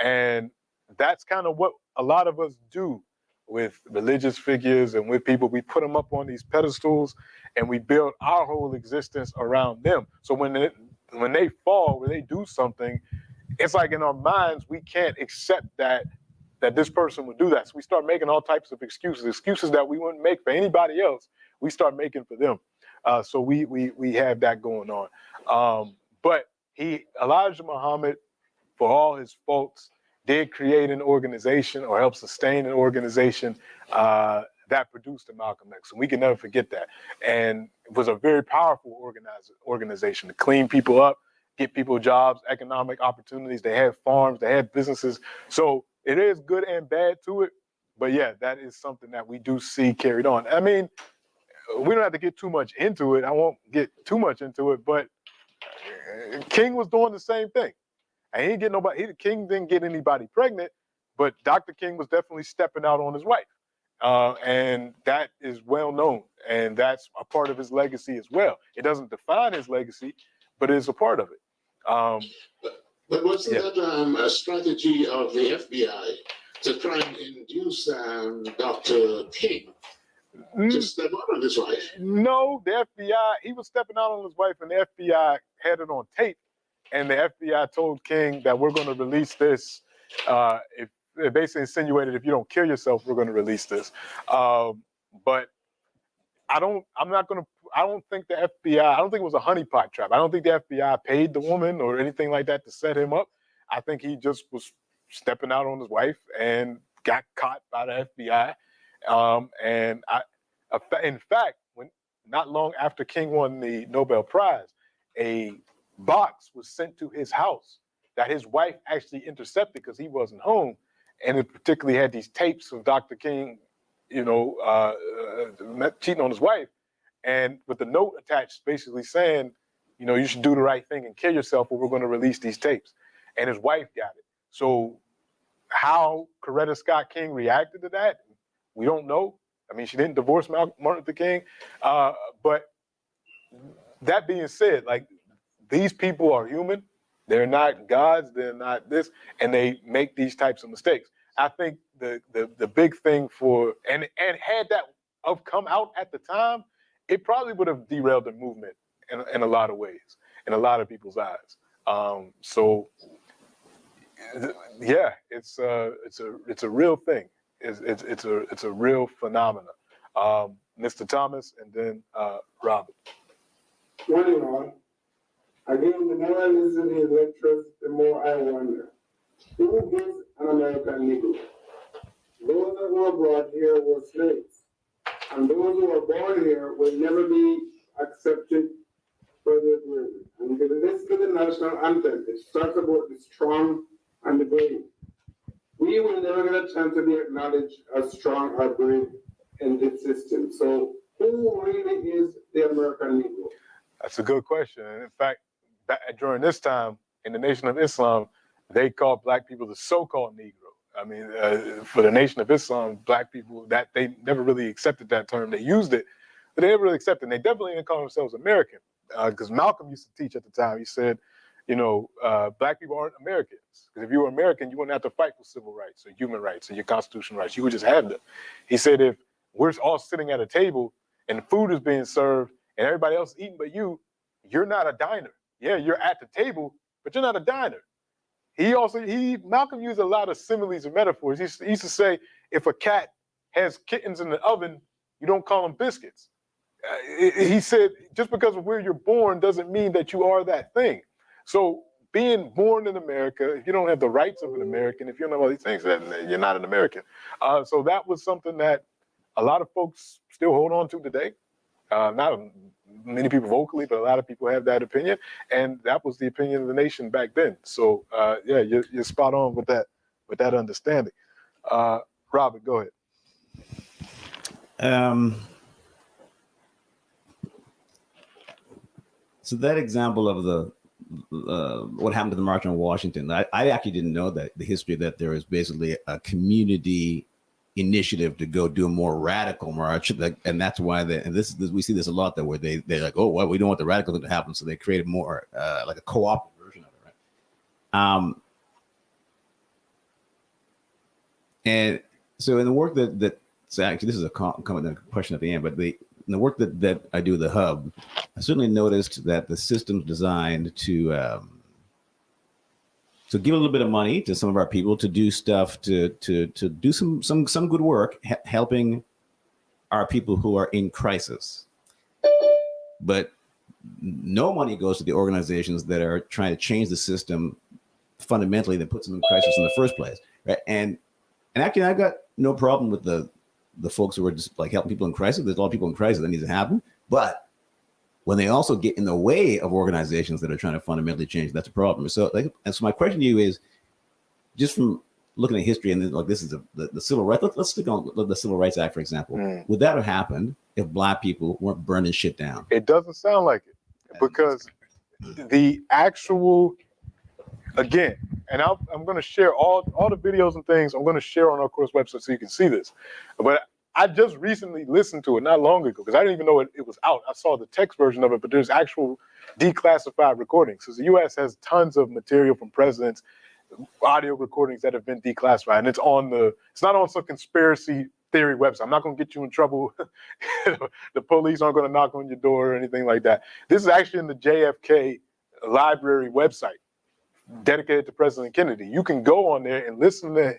And that's kind of what a lot of us do with religious figures and with people. We put them up on these pedestals and we build our whole existence around them. So when they fall, when they do something, it's like in our minds, we can't accept that this person would do that. So we start making all types of excuses that we wouldn't make for anybody else. We start making for them. So we have that going on. But Elijah Muhammad, for all his faults, did create an organization or helped sustain an organization that produced the Malcolm X. And we can never forget that. And it was a very powerful organization to clean people up, get people jobs, economic opportunities. They had farms, they had businesses. So it is good and bad to it. But yeah, that is something that we do see carried on. I mean, we don't have to get too much into it. I won't get too much into it, but King was doing the same thing. And he didn't get nobody, King didn't get anybody pregnant, but Dr. King was definitely stepping out on his wife. And that is well known. And that's a part of his legacy as well. It doesn't define his legacy, but it is a part of it. But wasn't that a strategy of the FBI to try and induce Dr. King to step out on his wife? No, the FBI, he was stepping out on his wife, and the FBI had it on tape. And the FBI told King that we're going to release this. If it basically insinuated, if you don't kill yourself, we're going to release this. But I don't think the FBI, I don't think it was a honeypot trap. I don't think the FBI paid the woman or anything like that to set him up. I think he just was stepping out on his wife and got caught by the FBI. In fact, when not long after King won the Nobel Prize, a box was sent to his house that his wife actually intercepted because he wasn't home, and it particularly had these tapes of Dr. King, cheating on his wife, and with the note attached, basically saying, you should do the right thing and kill yourself, or we're going to release these tapes. And his wife got it. So how Coretta Scott King reacted to that, we don't know. I mean, she didn't divorce Martin Luther King, but that being said, like, these people are human. They're not gods. They're not this, and they make these types of mistakes. I think the big thing and had that have come out at the time, it probably would have derailed the movement in a lot of ways, in a lot of people's eyes. Yeah, it's a real thing. It's a real phenomenon. Mr. Thomas, and then Robert. Morning, all. Again, the more I listen to his lectures, the more I wonder, who is an American Negro? Those that were brought here were slaves, and those who were born here will never be accepted for their slavery. And if you listen to the national anthem, it talks about the strong and the brave. We will never get a chance to be acknowledged as strong or brave in this system. So who really is the American Negro? That's a good question. And in fact, during this time in the Nation of Islam, they called black people the so-called Negro. I mean, for the Nation of Islam, black people, that they never really accepted that term. They used it, but they never really accepted it. And they definitely didn't call themselves American, because Malcolm used to teach at the time. He said, black people aren't Americans. Because if you were American, you wouldn't have to fight for civil rights or human rights or your constitutional rights. You would just have them. He said, if we're all sitting at a table and food is being served and everybody else is eating but you're not a diner. Yeah, you're at the table, but you're not a diner. Malcolm used a lot of similes and metaphors. He used to say, if a cat has kittens in the oven, you don't call them biscuits. He said, just because of where you're born doesn't mean that you are that thing. So being born in America, if you don't have the rights of an American, if you don't have all these things, then you're not an American. So that was something that a lot of folks still hold on to today. Not many people vocally, but a lot of people have that opinion, and that was the opinion of the nation back then. So yeah, you're spot on with that understanding. Robert, go ahead. So that example of the what happened to the March on Washington, I actually didn't know that the history that there is basically a community initiative to go do a more radical march, and that's why we see this a lot, that where they're like, oh well, we don't want the radical thing to happen, so they created more like a co-op version of it, right? And so in the work that so actually this is a question at the end, but in the work that I do with the hub, I certainly noticed that the system's designed to give a little bit of money to some of our people to do stuff, to do some good work, helping our people who are in crisis. But no money goes to the organizations that are trying to change the system fundamentally that puts them in crisis in the first place, right? And actually, I got no problem with the folks who are just like helping people in crisis. There's a lot of people in crisis that needs to happen, but when they also get in the way of organizations that are trying to fundamentally change, that's a problem. So, and so my question to you is, just from looking at history, and then, like, this is the civil rights. Let's stick on the Civil Rights Act, for example. Would that have happened if Black people weren't burning shit down? It doesn't sound like it, because the actual, again, and I'm going to share all the videos and things. I'm going to share on our course website so you can see this. But I just recently listened to it not long ago, because I didn't even know it was out. I saw the text version of it, but there's actual declassified recordings. So the U.S. has tons of material from presidents, audio recordings that have been declassified, and it's not on some conspiracy theory website. I'm not going to get you in trouble. The police aren't going to knock on your door or anything like that. This is actually in the JFK library website dedicated to President Kennedy. You can go on there and listen to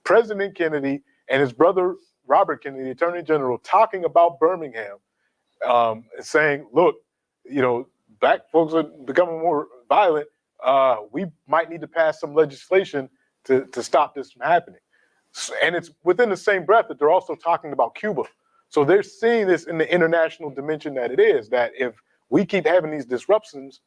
President Kennedy and his brother Robert Kennedy, the Attorney General, talking about Birmingham, saying, look, Black folks are becoming more violent. We might need to pass some legislation to stop this from happening. And it's within the same breath that they're also talking about Cuba. So they're seeing this in the international dimension that it is, that if we keep having these disruptions,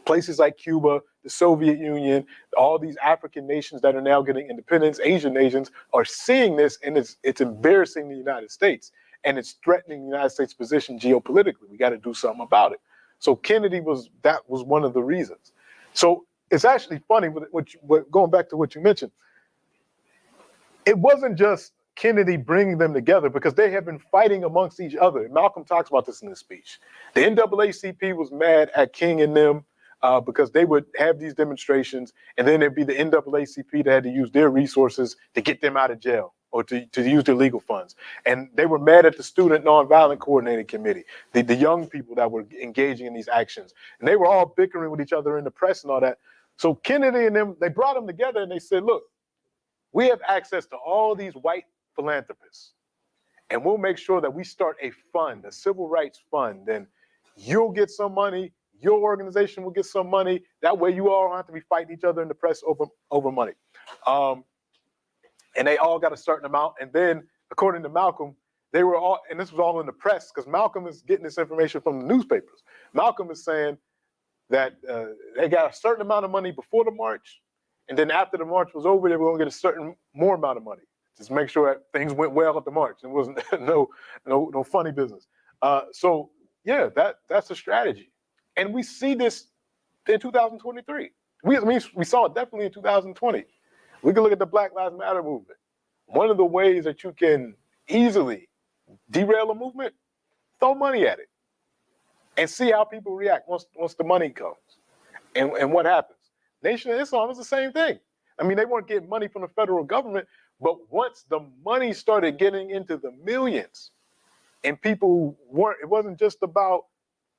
places like Cuba, the Soviet Union, all these African nations that are now getting independence, Asian nations are seeing this, and it's embarrassing the United States, and it's threatening the United States' position geopolitically. We got to do something about it. So Kennedy was one of the reasons. So it's actually funny, going back to what you mentioned, it wasn't just Kennedy bringing them together, because they have been fighting amongst each other. Malcolm talks about this in his speech. The NAACP was mad at King and them because they would have these demonstrations, and then there'd be the NAACP that had to use their resources to get them out of jail or to use their legal funds. And they were mad at the Student Nonviolent Coordinating Committee, the young people that were engaging in these actions. And they were all bickering with each other in the press and all that. So Kennedy and them, they brought them together and they said, look, we have access to all these white philanthropists, and we'll make sure that we start a fund, a civil rights fund. Then you'll get some money, your organization will get some money. That way you all don't have to be fighting each other in the press over money. And they all got a certain amount. And then, according to Malcolm, they were all, and this was all in the press, because Malcolm is getting this information from the newspapers. Malcolm is saying that they got a certain amount of money before the march, and then after the march was over, they were going to get a certain more amount of money. Just make sure that things went well at the march. It wasn't no funny business. So yeah, that's a strategy, and we see this in 2023. We saw it definitely in 2020. We can look at the Black Lives Matter movement. One of the ways that you can easily derail a movement, throw money at it, and see how people react once the money comes, and what happens. Nation of Islam is the same thing. I mean, they weren't getting money from the federal government, but once the money started getting into the millions, and people it wasn't just about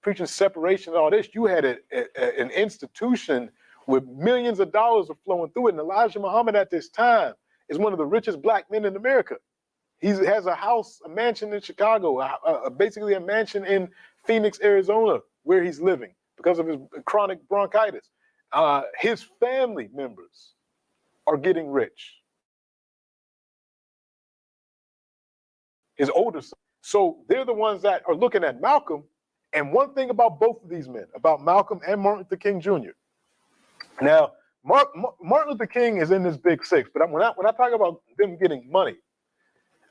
preaching separation and all this. You had an institution with millions of dollars flowing through it. And Elijah Muhammad at this time is one of the richest Black men in America. He has a house, a mansion in Chicago, basically a mansion in Phoenix, Arizona, where he's living because of his chronic bronchitis. His family members are getting rich. His older son. So they're the ones that are looking at Malcolm. And one thing about both of these men, about Malcolm and Martin Luther King Jr. Now, Martin Luther King is in this big six, but when I talk about them getting money,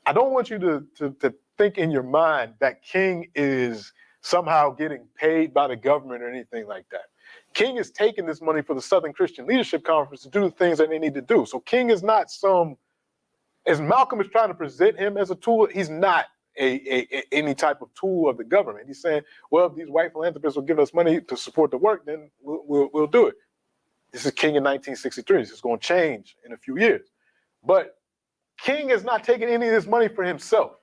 I don't want you to think in your mind that King is somehow getting paid by the government or anything like that. King is taking this money for the Southern Christian Leadership Conference to do the things that they need to do. So King is not as Malcolm is trying to present him as a tool, he's not any type of tool of the government. He's saying, well, if these white philanthropists will give us money to support the work, then we'll do it. This is King in 1963. This is going to change in a few years. But King is not taking any of this money for himself.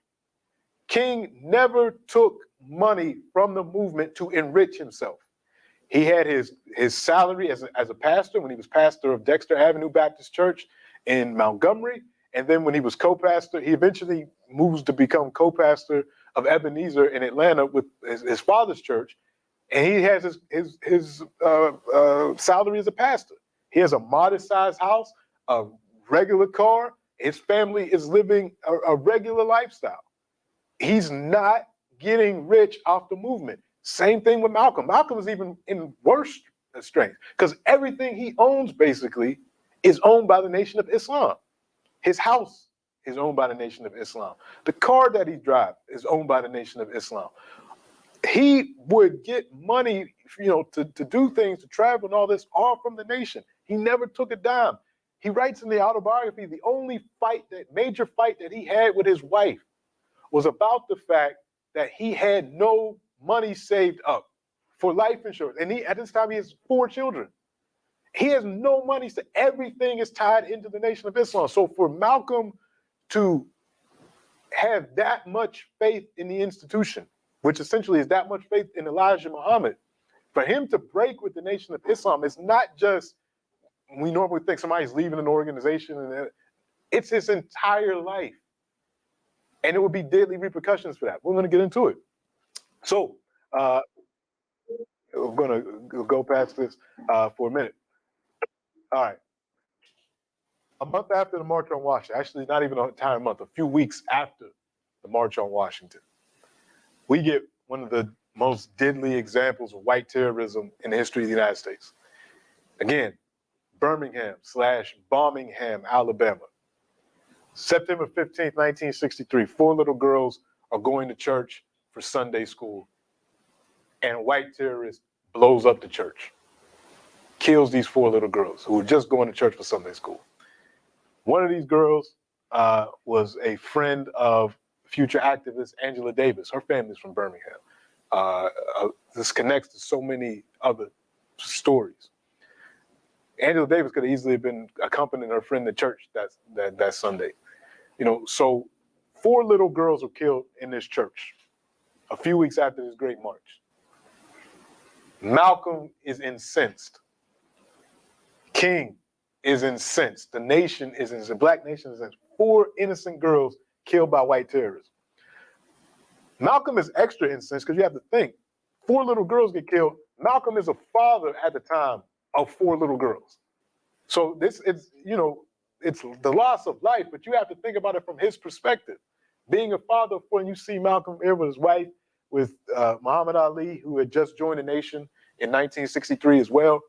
King never took money from the movement to enrich himself. He had his salary as a pastor when he was pastor of Dexter Avenue Baptist Church in Montgomery. And then when he was co-pastor, he eventually moves to become co-pastor of Ebenezer in Atlanta with his father's church. And he has his salary as a pastor. He has a modest-sized house, a regular car. His family is living a regular lifestyle. He's not getting rich off the movement. Same thing with Malcolm. Malcolm is even in worse strength because everything he owns basically is owned by the Nation of Islam. His house is owned by the Nation of Islam. The car that he drives is owned by the Nation of Islam. He would get money, to do things, to travel and all this, all from the nation. He never took a dime. He writes in the autobiography, the only major fight that he had with his wife was about the fact that he had no money saved up for life insurance. And at this time, he has 4 children. He has no money. Everything is tied into the Nation of Islam. So for Malcolm to have that much faith in the institution, which essentially is that much faith in Elijah Muhammad, for him to break with the Nation of Islam, it's not just, we normally think somebody's leaving an organization, and it's his entire life. And it would be deadly repercussions for that. We're going to get into it. So we're going to go past this for a minute. All right. A month after the March on Washington, actually not even an entire month, a few weeks after the March on Washington, we get one of the most deadly examples of white terrorism in the history of the United States. Again, Birmingham/Birmingham, Alabama. September 15th, 1963, 4 little girls are going to church for Sunday school, and a white terrorist blows up the church, kills these 4 little girls who were just going to church for Sunday school. One of these girls was a friend of future activist Angela Davis. Her family's from Birmingham. This connects to so many other stories. Angela Davis could have easily been accompanying her friend to church that Sunday. So 4 little girls were killed in this church a few weeks after this great march. Malcolm is incensed. King is incensed. The nation is incensed. The Black nation is incensed. 4 innocent girls killed by white terrorists. Malcolm is extra incensed because you have to think, 4 little girls get killed. Malcolm is a father at the time of 4 little girls. So this is, it's the loss of life, but you have to think about it from his perspective. Being a father, when you see Malcolm here with his wife, with Muhammad Ali, who had just joined the nation in 1963 as well.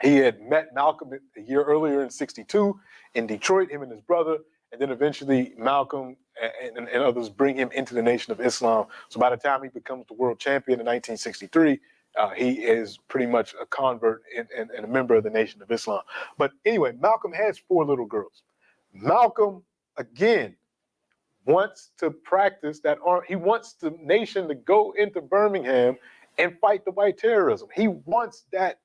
He had met Malcolm a year earlier in 62 in Detroit, him and his brother, and then eventually Malcolm and others bring him into the Nation of Islam. So by the time he becomes the world champion in 1963, he is pretty much a convert and a member of the Nation of Islam. But anyway, Malcolm has 4 little girls. Malcolm, again, wants to practice that arm. He wants the nation to go into Birmingham and fight the white terrorism. He wants that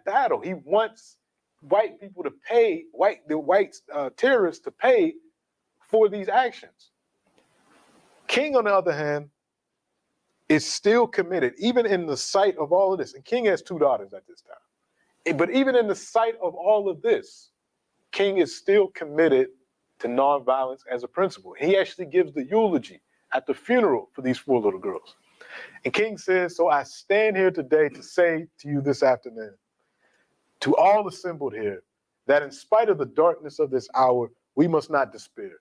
battle. He wants white people to pay, the white terrorists to pay for these actions. King, on the other hand, is still committed, even in the sight of all of this. And King has 2 daughters at this time. But even in the sight of all of this, King is still committed to nonviolence as a principle. He actually gives the eulogy at the funeral for these 4 little girls. And King says, "So I stand here today to say to you this afternoon, to all assembled here, that in spite of the darkness of this hour, we must not despair.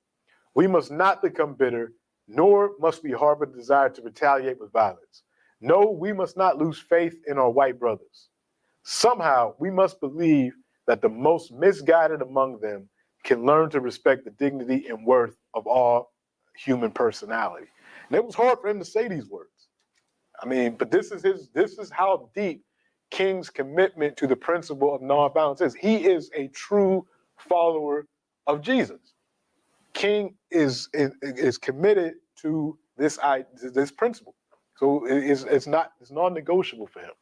We must not become bitter, nor must we harbor the desire to retaliate with violence. No, we must not lose faith in our white brothers. Somehow, we must believe that the most misguided among them can learn to respect the dignity and worth of all human personality." And it was hard for him to say these words. I mean, but this is how deep King's commitment to the principle of nonviolence is. He is a true follower of Jesus. King is committed to this principle. So it's non-negotiable for him.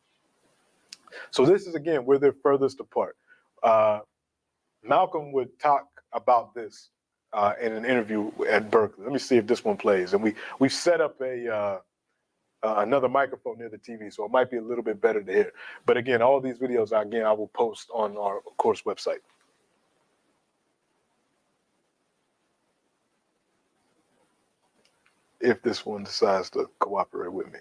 So this is, again, where they're furthest apart. Malcolm would talk about this in an interview at Berkeley. Let me see if this one plays. And we set up another microphone near the TV, so it might be a little bit better to hear. But again, all these videos, I will post on our course website. If this one decides to cooperate with me.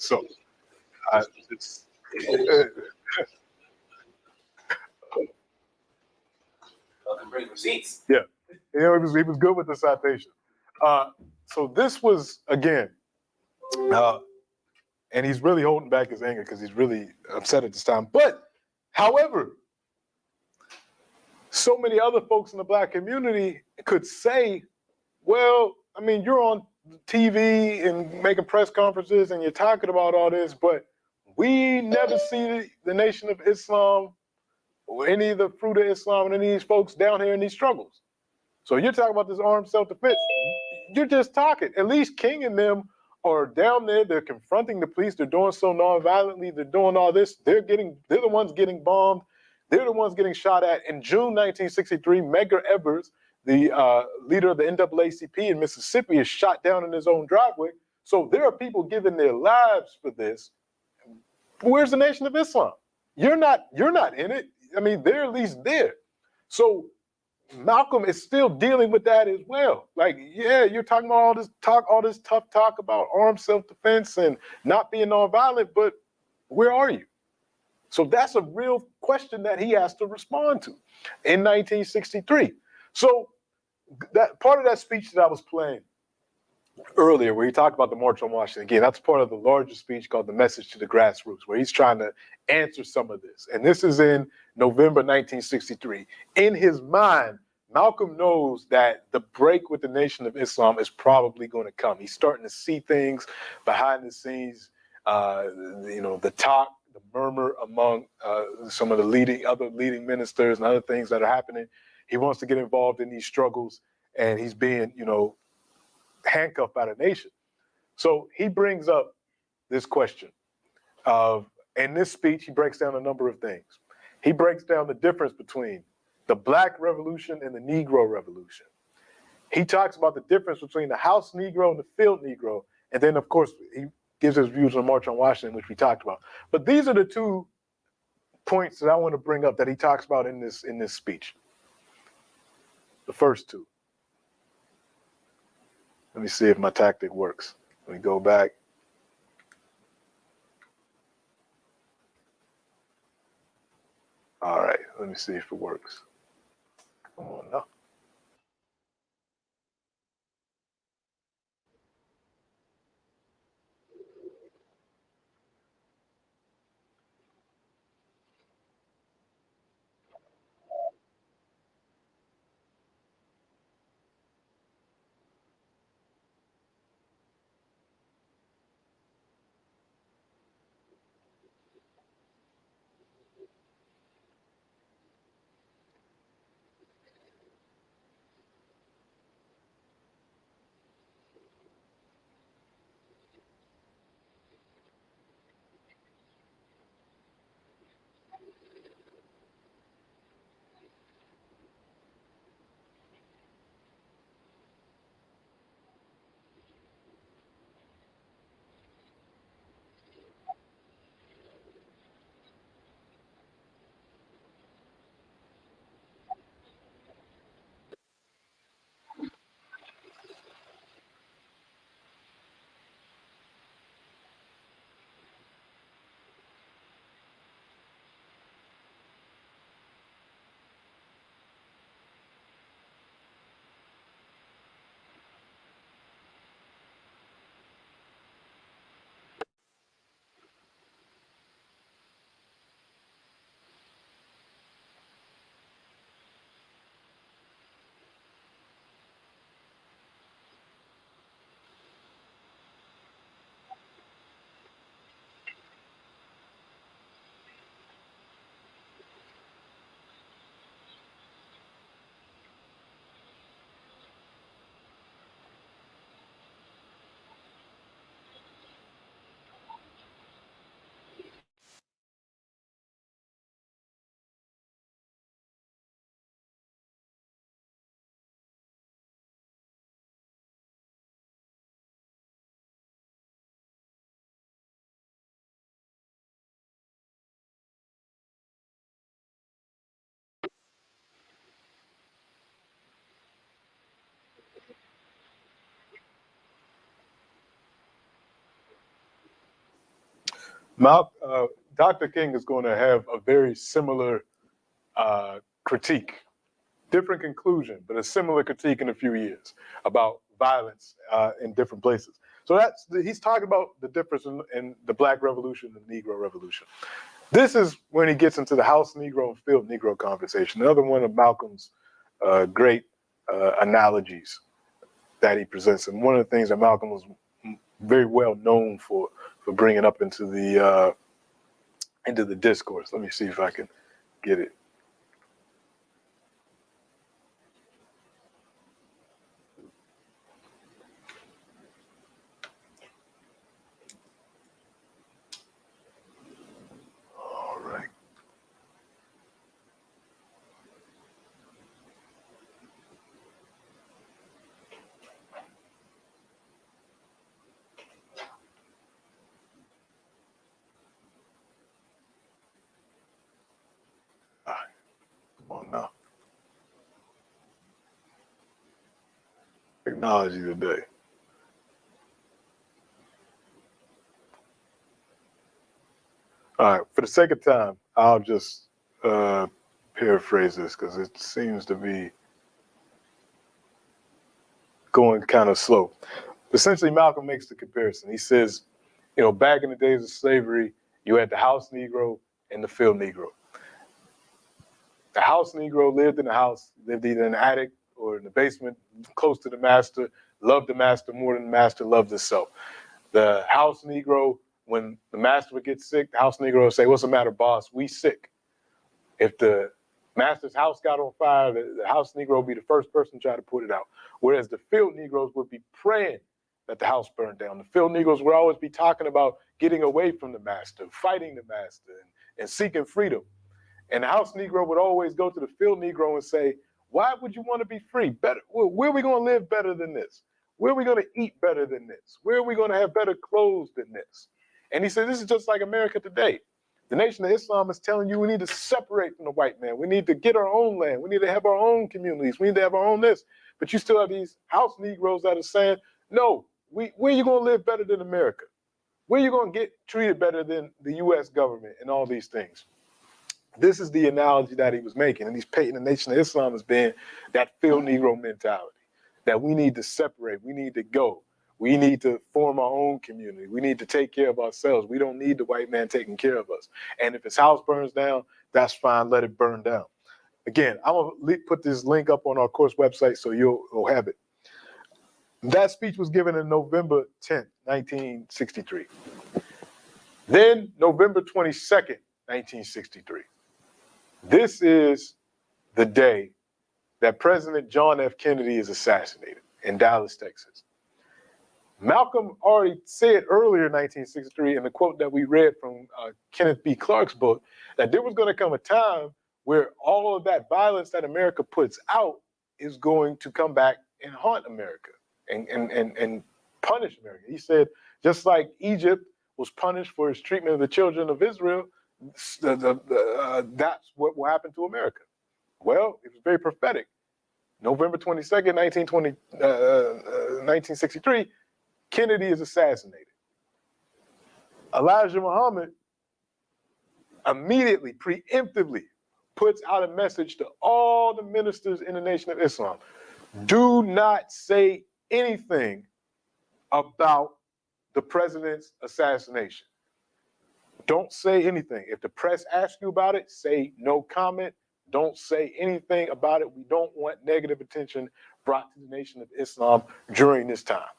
So it's, Welcome, bring receipts. he was good with the citation. So this was again, and he's really holding back his anger because he's really upset at this time. But however, so many other folks in the black community could say, well, I mean, you're on TV and making press conferences and you're talking about all this, but we never see the Nation of Islam or any of the Fruit of Islam and any of these folks down here in these struggles. So you're talking about this armed self-defense. You're just talking. At least King and them are down there. They're confronting the police. They're doing so non-violently. They're doing all this. They're the ones getting bombed. They're the ones getting shot at. In June 1963, Medgar Evers, the leader of the NAACP in Mississippi, is shot down in his own driveway. So there are people giving their lives for this. Where's the Nation of Islam? You're not in it. I mean, they're at least there. So Malcolm is still dealing with that as well. Like, yeah, you're talking about all this tough talk about armed self-defense and not being nonviolent, but where are you? So that's a real question that he has to respond to in 1963. So that part of that speech that I was playing earlier, where he talked about the March on Washington, again, that's part of the larger speech called The Message to the Grassroots, where he's trying to answer some of this. And this is in November 1963. In his mind, Malcolm knows that the break with the Nation of Islam is probably going to come. He's starting to see things behind the scenes, the talk, the murmur among some of the other leading ministers and other things that are happening. He wants to get involved in these struggles, and he's being, handcuffed by the nation. So he brings up this question of, in this speech, he breaks down a number of things. He breaks down the difference between the Black Revolution and the Negro Revolution. He talks about the difference between the House Negro and the Field Negro. And then, of course, he gives his views on the March on Washington, which we talked about. But these are the 2 points that I want to bring up that he talks about in this speech. The first 2. Let me see if my tactic works. Let me go back. All right, let me see if it works. Oh, no. Dr. King is going to have a very similar critique, different conclusion, but a similar critique in a few years about violence in different places. So he's talking about the difference in the Black Revolution and the Negro Revolution. This is when he gets into the House Negro and Field Negro conversation, another one of Malcolm's great analogies that he presents. And one of the things that Malcolm was very well known for bringing up into the discourse. Let me see if I can get it. All right. Come on now. Technology today. All right, for the sake of time, I'll just paraphrase this because it seems to be going kind of slow. Essentially, Malcolm makes the comparison. He says, back in the days of slavery, you had the house Negro and the field Negro. The house Negro lived in the house, lived either in the attic or in the basement, close to the master, loved the master more than the master loved himself. The house Negro, when the master would get sick, the house Negro would say, "What's the matter, boss? We sick." If the master's house got on fire, the house Negro would be the first person to try to put it out. Whereas the field Negroes would be praying that the house burned down. The field Negroes would always be talking about getting away from the master, fighting the master, and seeking freedom. And the house Negro would always go to the field Negro and say, "Why would you want to be free? Better, where are we going to live better than this? Where are we going to eat better than this? Where are we going to have better clothes than this?" And he said, this is just like America today. The Nation of Islam is telling you we need to separate from the white man. We need to get our own land. We need to have our own communities. We need to have our own this. But you still have these house Negroes that are saying, no, where are you going to live better than America? Where are you going to get treated better than the U.S. government and all these things? This is the analogy that he was making. And he's painting the Nation of Islam as being that field Negro mentality, that we need to separate. We need to go. We need to form our own community. We need to take care of ourselves. We don't need the white man taking care of us. And if his house burns down, that's fine. Let it burn down. Again, I'm going to put this link up on our course website so you'll have it. That speech was given on November 10th, 1963. Then November 22nd, 1963. This is the day that President John F. Kennedy is assassinated in Dallas, Texas. Malcolm already said earlier in 1963 in the quote that we read from Kenneth B. Clark's book that there was going to come a time where all of that violence that America puts out is going to come back and haunt America and punish America. He said, just like Egypt was punished for its treatment of the children of Israel, that's what will happen to America. Well, it was very prophetic. November 22nd, 1963, Kennedy is assassinated. Elijah Muhammad immediately, preemptively puts out a message to all the ministers in the Nation of Islam. Do not say anything about the president's assassination. Don't say anything. If the press asks you about it, say no comment. Don't say anything about it. We don't want negative attention brought to the Nation of Islam during this time.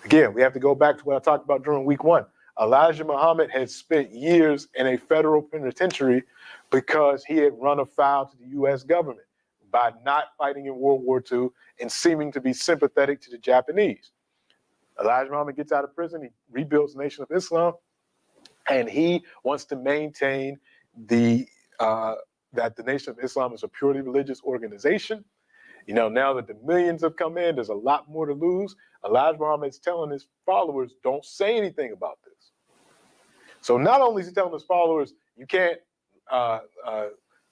Again, we have to go back to what I talked about during week one. Elijah Muhammad had spent years in a federal penitentiary because he had run afoul to the U.S. government by not fighting in World War II and seeming to be sympathetic to the Japanese. Elijah Muhammad gets out of prison. He rebuilds the Nation of Islam, and he wants to maintain that the Nation of Islam is a purely religious organization. Now that the millions have come in, there's a lot more to lose. Elijah Muhammad is telling his followers, don't say anything about this. So not only is he telling his followers, you can't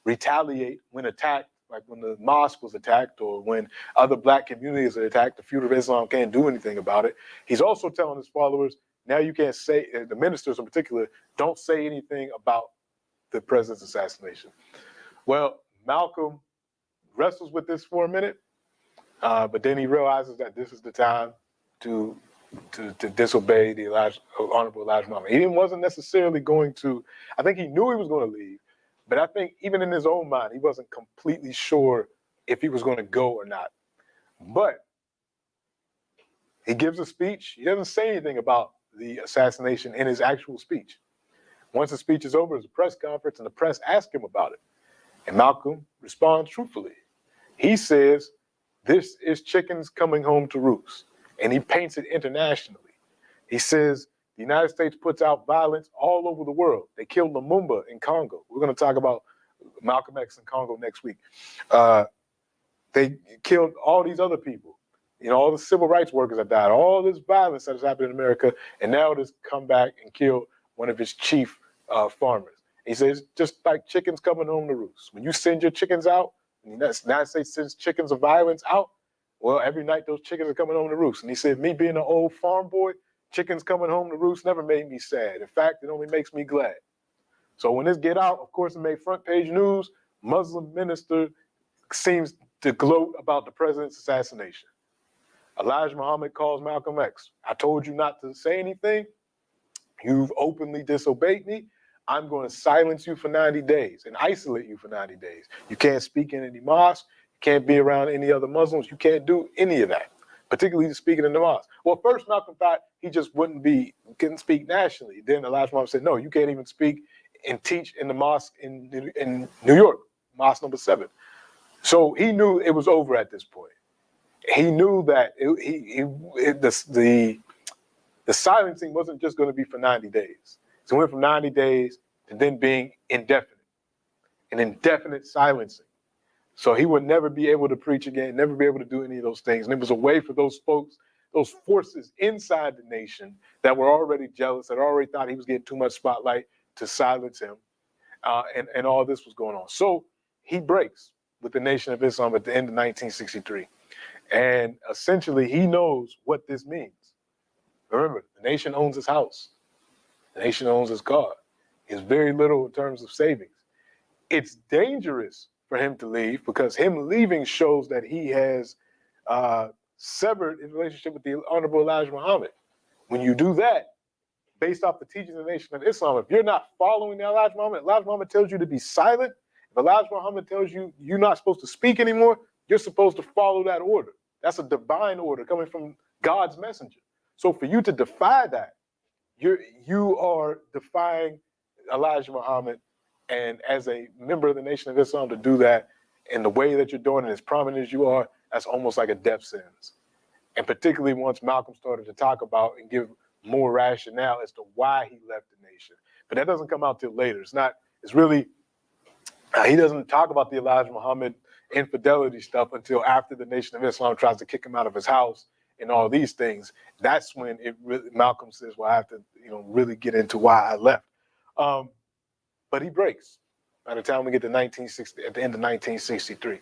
retaliate when attacked, like when the mosque was attacked or when other black communities are attacked, the Future of Islam can't do anything about it. He's also telling his followers, now you can't say, the ministers in particular, don't say anything about the president's assassination. Well, Malcolm wrestles with this for a minute, but then he realizes that this is the time to disobey the Honorable Elijah Muhammad. He wasn't necessarily going to, I think he knew he was going to leave, but I think even in his own mind, he wasn't completely sure if he was going to go or not. But he gives a speech. He doesn't say anything about the assassination in his actual speech. Once the speech is over, there's a press conference, and the press asks him about it. And Malcolm responds truthfully. He says, "This is chickens coming home to roost." And he paints it internationally. He says, the United States puts out violence all over the world. They killed Lumumba in Congo. We're going to talk about Malcolm X in Congo next week. They killed all these other people. You know, all the civil rights workers that died, all this violence that has happened in America, and now it has come back and killed one of his chief farmers. He says, just like chickens coming home to roost. When you send your chickens out, and the United States sends chickens of violence out, well, every night those chickens are coming home to roost. And he said, me being an old farm boy, chickens coming home to roost never made me sad. In fact, it only makes me glad. So when this get out, of course, it made front page news. Muslim minister seems to gloat about the president's assassination. Elijah Muhammad calls Malcolm X. I told you not to say anything. You've openly disobeyed me. I'm going to silence you for 90 days and isolate you for 90 days. You can't speak in any mosque. You can't be around any other Muslims. You can't do any of that, particularly speaking in the mosque. Well, first Malcolm thought he just couldn't speak nationally. Then Elijah Muhammad said, no, you can't even speak and teach in the mosque in New York, mosque number 7. So he knew it was over at this point. He knew that the silencing wasn't just going to be for 90 days. So it went from 90 days to then being indefinite, an indefinite silencing. So he would never be able to preach again, never be able to do any of those things. And it was a way for those folks, those forces inside the nation that were already jealous, that already thought he was getting too much spotlight, to silence him. And all this was going on. So he breaks with the Nation of Islam at the end of 1963. And essentially, he knows what this means. Remember, the nation owns his house. The nation owns his car. He has very little in terms of savings. It's dangerous for him to leave because him leaving shows that he has severed his relationship with the Honorable Elijah Muhammad. When you do that, based off the teachings of the Nation of Islam, if you're not following the Elijah Muhammad tells you to be silent. If Elijah Muhammad tells you you're not supposed to speak anymore, you're supposed to follow that order. That's a divine order coming from God's messenger. So for you to defy that, you are defying Elijah Muhammad, and as a member of the Nation of Islam, to do that in the way that you're doing it, as prominent as you are, that's almost like a death sentence. And particularly once Malcolm started to talk about and give more rationale as to why he left the nation. But that doesn't come out till later. He doesn't talk about the Elijah Muhammad infidelity stuff until after the Nation of Islam tries to kick him out of his house and all these things. That's when Malcolm says, well, I have to, really get into why I left. But he breaks by the time we get to at the end of 1963.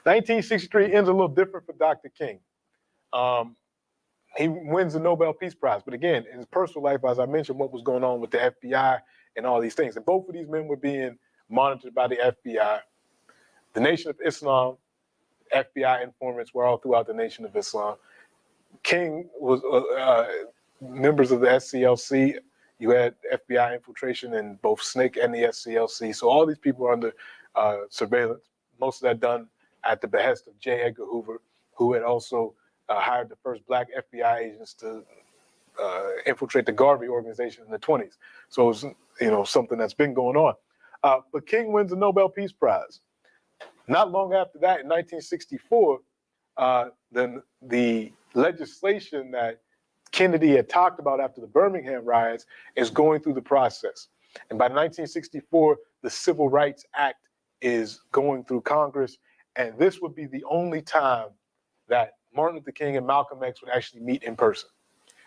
1963 ends a little different for Dr. King. He wins the Nobel Peace Prize. But again, in his personal life, as I mentioned, what was going on with the FBI and all these things. And both of these men were being monitored by the FBI. The Nation of Islam, FBI informants were all throughout the Nation of Islam. King was members of the SCLC. You had FBI infiltration in both SNCC and the SCLC. So all these people are under surveillance. Most of that done at the behest of J. Edgar Hoover, who had also hired the first black FBI agents to infiltrate the Garvey organization in the 1920s. So it's something that's been going on. But King wins the Nobel Peace Prize. Not long after that, in 1964, then the legislation that Kennedy had talked about after the Birmingham riots is going through the process. And by 1964, the Civil Rights Act is going through Congress. And this would be the only time that Martin Luther King and Malcolm X would actually meet in person.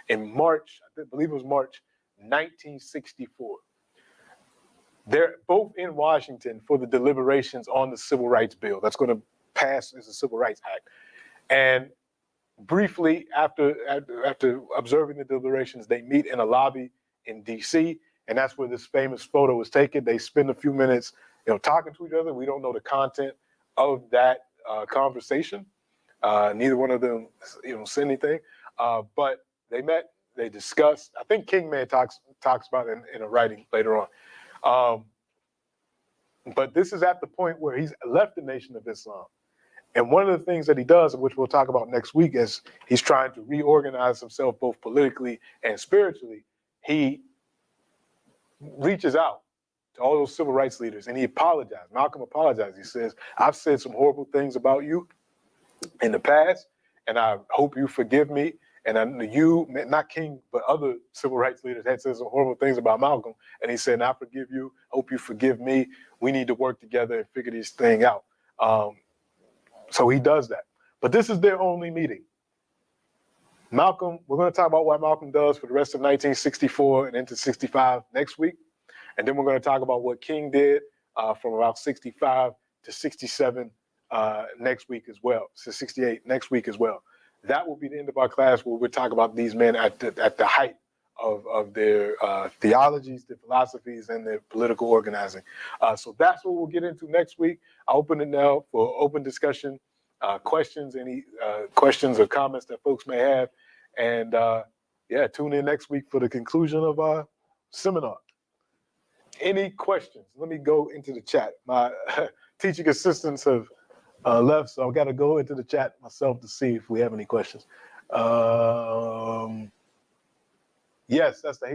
In March, I believe it was March 1964. They're both in Washington for the deliberations on the Civil Rights Bill that's going to pass as a Civil Rights Act. And briefly after observing the deliberations, they meet in a lobby in D.C., and that's where this famous photo was taken. They spend a few minutes, talking to each other. We don't know the content of that conversation. Neither one of them, said anything. But they met, they discussed. I think King Man talks about it in a writing later on. But this is at the point where he's left the Nation of Islam. And one of the things that he does, which we'll talk about next week, is he's trying to reorganize himself both politically and spiritually. He reaches out to all those civil rights leaders and he apologized. Malcolm apologized. He says, I've said some horrible things about you in the past, and I hope you forgive me. And I knew you, not King, but other civil rights leaders had said some horrible things about Malcolm. And he said, I forgive you. Hope you forgive me. We need to work together and figure this thing out. So he does that. But this is their only meeting. Malcolm, we're going to talk about what Malcolm does for the rest of 1964 and into 65 next week. And then we're going to talk about what King did from about 65 to 67 next week as well. So 68 next week as well. That will be the end of our class where we'll talk about these men at the height of their theologies, their philosophies, and their political organizing. So that's what we'll get into next week. I'll open it now for open discussion, questions, any questions or comments that folks may have. And tune in next week for the conclusion of our seminar. Any questions? Let me go into the chat. My teaching assistants have left, so I've got to go into the chat myself to see if we have any questions. Yes, that's the